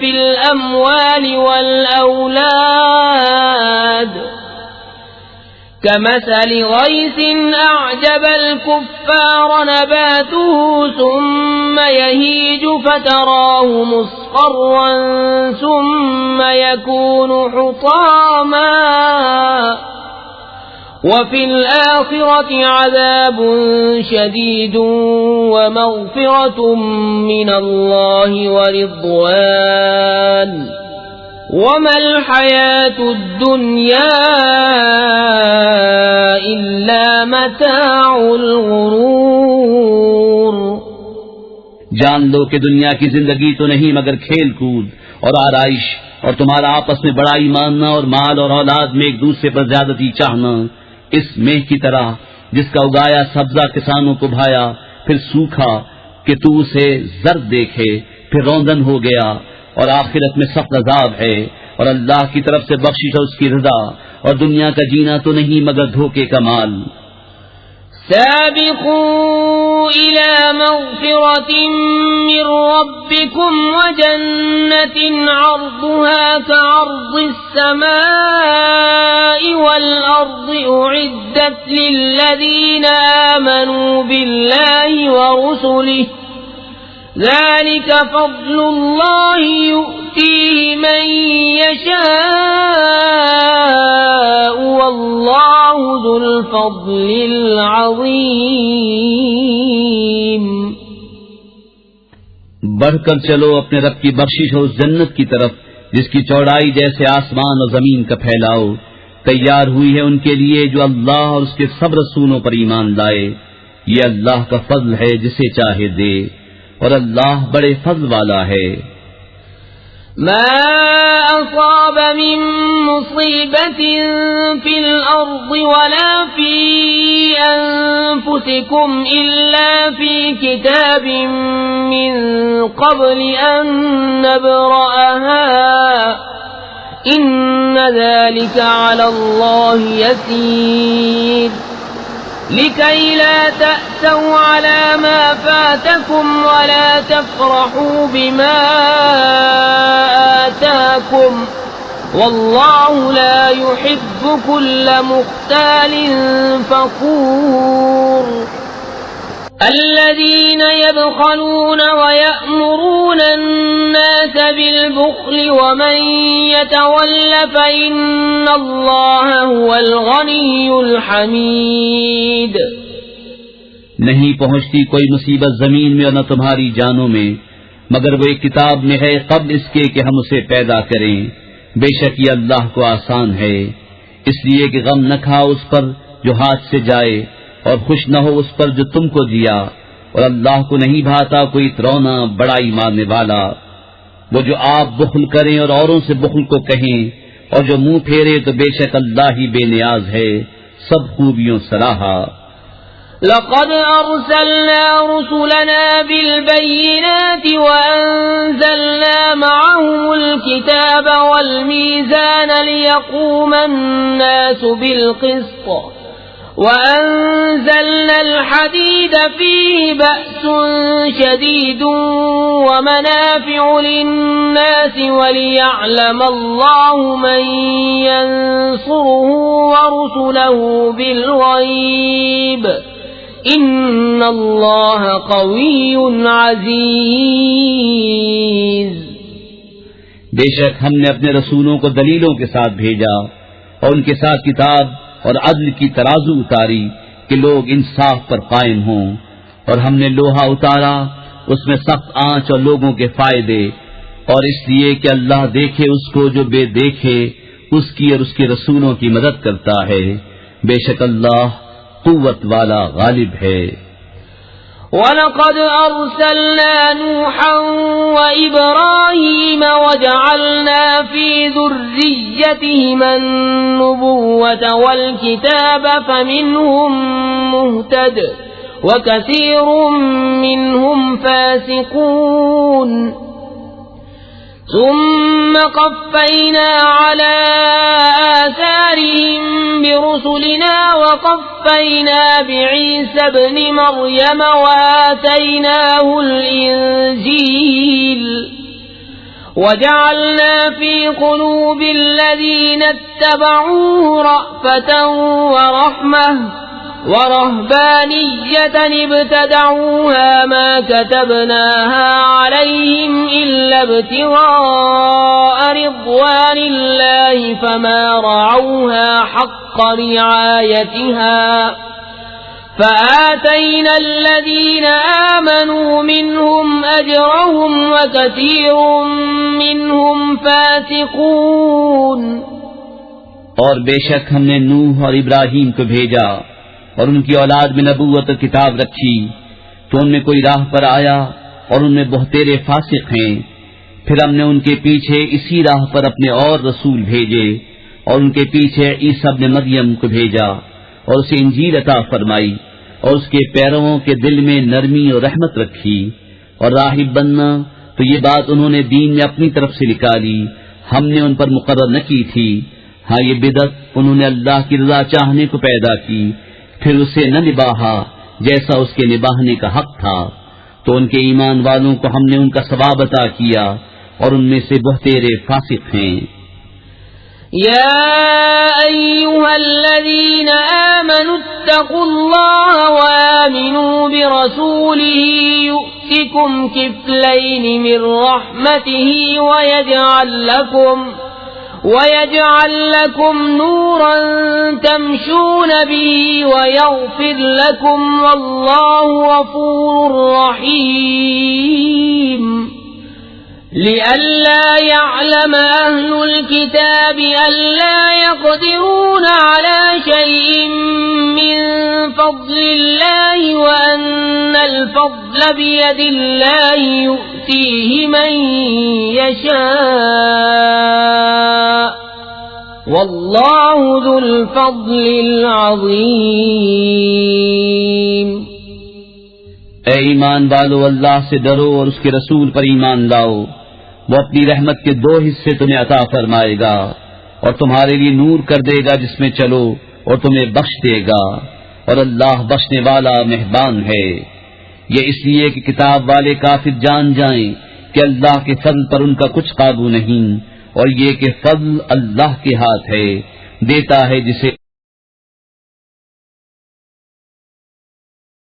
في الأموال والأولاد كمثل غيث أعجب الكفار نباته ثم يهيج فتراه مصفرا ثم يكون حطاما وفي الآخرة عذاب شديد ومغفرة من الله ورضوان وما الحياة الدنيا إلا متاع الغرور۔ جان لو کہ دنیا کی زندگی تو نہیں مگر کھیل کود اور آرائش، اور تمہارا آپس میں بڑائی ماننا اور مال اور اولاد میں ایک دوسرے پر زیادتی چاہنا، اس میہ کی طرح جس کا اگایا سبزہ کسانوں کو بھایا پھر سوکھا کہ تو اسے زرد دیکھے پھر روندن ہو گیا، اور آخرت میں سخت عذاب ہے، اور اللہ کی طرف سے بخشش اور اس کی رضا، اور دنیا کا جینا تو نہیں مگر دھوکے کا مال۔ سابقوا إلى مغفرة من ربكم وجنة عرضها كعرض السماء والأرض أعدت للذين آمنوا بالله ورسله ذلك فضل الله يؤتيه من يشاء والله ذو الفضل العظيم۔ بڑھ کر چلو اپنے رب کی بخشش اور اس جنت کی طرف جس کی چوڑائی جیسے آسمان اور زمین کا پھیلاؤ، تیار ہوئی ہے ان کے لیے جو اللہ اور اس کے سب رسولوں پر ایمان لائے۔ یہ اللہ کا فضل ہے جسے چاہے دے، اور اللہ بڑے فضل والا ہے۔ ما أصاب من مصيبة في الأرض ولا في أنفسكم إلا في كتاب من قبل أن نبرأها إن ذلك على الله يسير لكي لا تأسوا على ما فاتكم ولا تفرحوا بما آتاكم والله لا يحب كل مختال فخور الذين يبخلون ويأمرون الناس بالبخل ومن يتول فإن الله هو الغني الحميد۔ نہیں پہنچتی کوئی مصیبت زمین میں اور نہ تمہاری جانوں میں مگر وہ ایک کتاب میں ہے قبل اس کے کہ ہم اسے پیدا کریں، بے شک یہ اللہ کو آسان ہے، اس لیے کہ غم نہ کھاؤ اس پر جو ہاتھ سے جائے اور خوش نہ ہو اس پر جو تم کو دیا، اور اللہ کو نہیں بھاتا کوئی ترونا بڑائی ماننے والا۔ وہ جو آپ بخل کریں اور اوروں سے بخل کو کہیں اور جو منہ پھیرے تو بے شک اللہ ہی بے نیاز ہے، سب خوبیوں سراہا۔ لقد أرسلنا رسلنا بالبينات وأنزلنا معهم الكتاب والميزان ليقوم الناس بالقسط وأنزلنا الحديد فيه بأس شديد ومنافع للناس وليعلم الله من ينصره ورسله بالغيب إن الله قوي عزيز۔ بے شک ہم نے اپنے رسولوں کو دلیلوں کے ساتھ بھیجا اور ان کے ساتھ کتاب اور عدل کی ترازو اتاری کہ لوگ انصاف پر قائم ہوں، اور ہم نے لوہا اتارا اس میں سخت آنچ اور لوگوں کے فائدے، اور اس لیے کہ اللہ دیکھے اس کو جو بے دیکھے اس کی اور اس کے رسولوں کی مدد کرتا ہے، بے شک اللہ قوت والا غالب ہے۔ وَلَقَدْ أَرْسَلْنَا نُوحًا وَإِبْرَاهِيمَ وَجَعَلْنَا فِي ذُرِّيَّتِهِمَا النُّبُوَّةَ وَالْكِتَابَ فَمِنْهُم مُّهْتَدٍ وَكَثِيرٌ مِّنْهُمْ فَاسِقُونَ ثم قفينا على آثارهم برسلنا وقفينا بعيسى ابن مريم وآتيناه الإنجيل وجعلنا في قلوب الذين اتبعوه رأفة ورحمة ورهبانية ابتدعوها ما كتبناها عليهم إلا ابتغاء رضوان الله فما رعوها حق رعايتها فآتينا الذين آمنوا منهم أجرهم وكثير منهم فاسقون۔ اور بے شک ہم نے نوح اور ابراہیم کو بھیجا اور ان کی اولاد میں نبوت اور کتاب رکھی تو ان میں کوئی راہ پر آیا اور ان میں بہتیرے فاسق ہیں، پھر ہم نے ان کے پیچھے اسی راہ پر اپنے اور رسول بھیجے اور ان کے پیچھے عیسیٰ ابن مریم کو بھیجا اور اسے انجیل عطا فرمائی اور اس کے پیرووں کے دل میں نرمی اور رحمت رکھی، اور راہب بننا تو یہ بات انہوں نے دین میں اپنی طرف سے نکالی، ہم نے ان پر مقرر نہ کی تھی۔ ہاں یہ بدعت انہوں نے اللہ کی رضا چاہنے کو پیدا کی، پھر اسے نہ نباہا جیسا اس کے نباہنے کا حق تھا، تو ان کے ایمان والوں کو ہم نے ان کا ثواب عطا کیا اور ان میں سے بہتیرے فاسق ہیں۔ يا أيها الذين آمنوا اتقوا الله وآمنوا برسوله يؤتكم كفلين من رحمته ويجعل لكم نورا تمشون به ويغفر لكم والله غفور رحيم۔ لئلا يعلم أهل الكتاب ألا يقدرون على شيء من فضل الله وأن الفضل بيد الله يؤتيه من يشاء والله ذو الفضل العظيم۔ اے ایمان والو، اللہ سے ڈرو اور اس کے رسول پر ایمان لاؤ، وہ اپنی رحمت کے 2 حصے تمہیں عطا فرمائے گا اور تمہارے لیے نور کر دے گا جس میں چلو اور تمہیں بخش دے گا، اور اللہ بخشنے والا مہربان ہے۔ یہ اس لیے کہ کتاب والے کافر جان جائیں کہ اللہ کے فضل پر ان کا کچھ قابو نہیں، اور یہ کہ فضل اللہ کے ہاتھ ہے، دیتا ہے جسے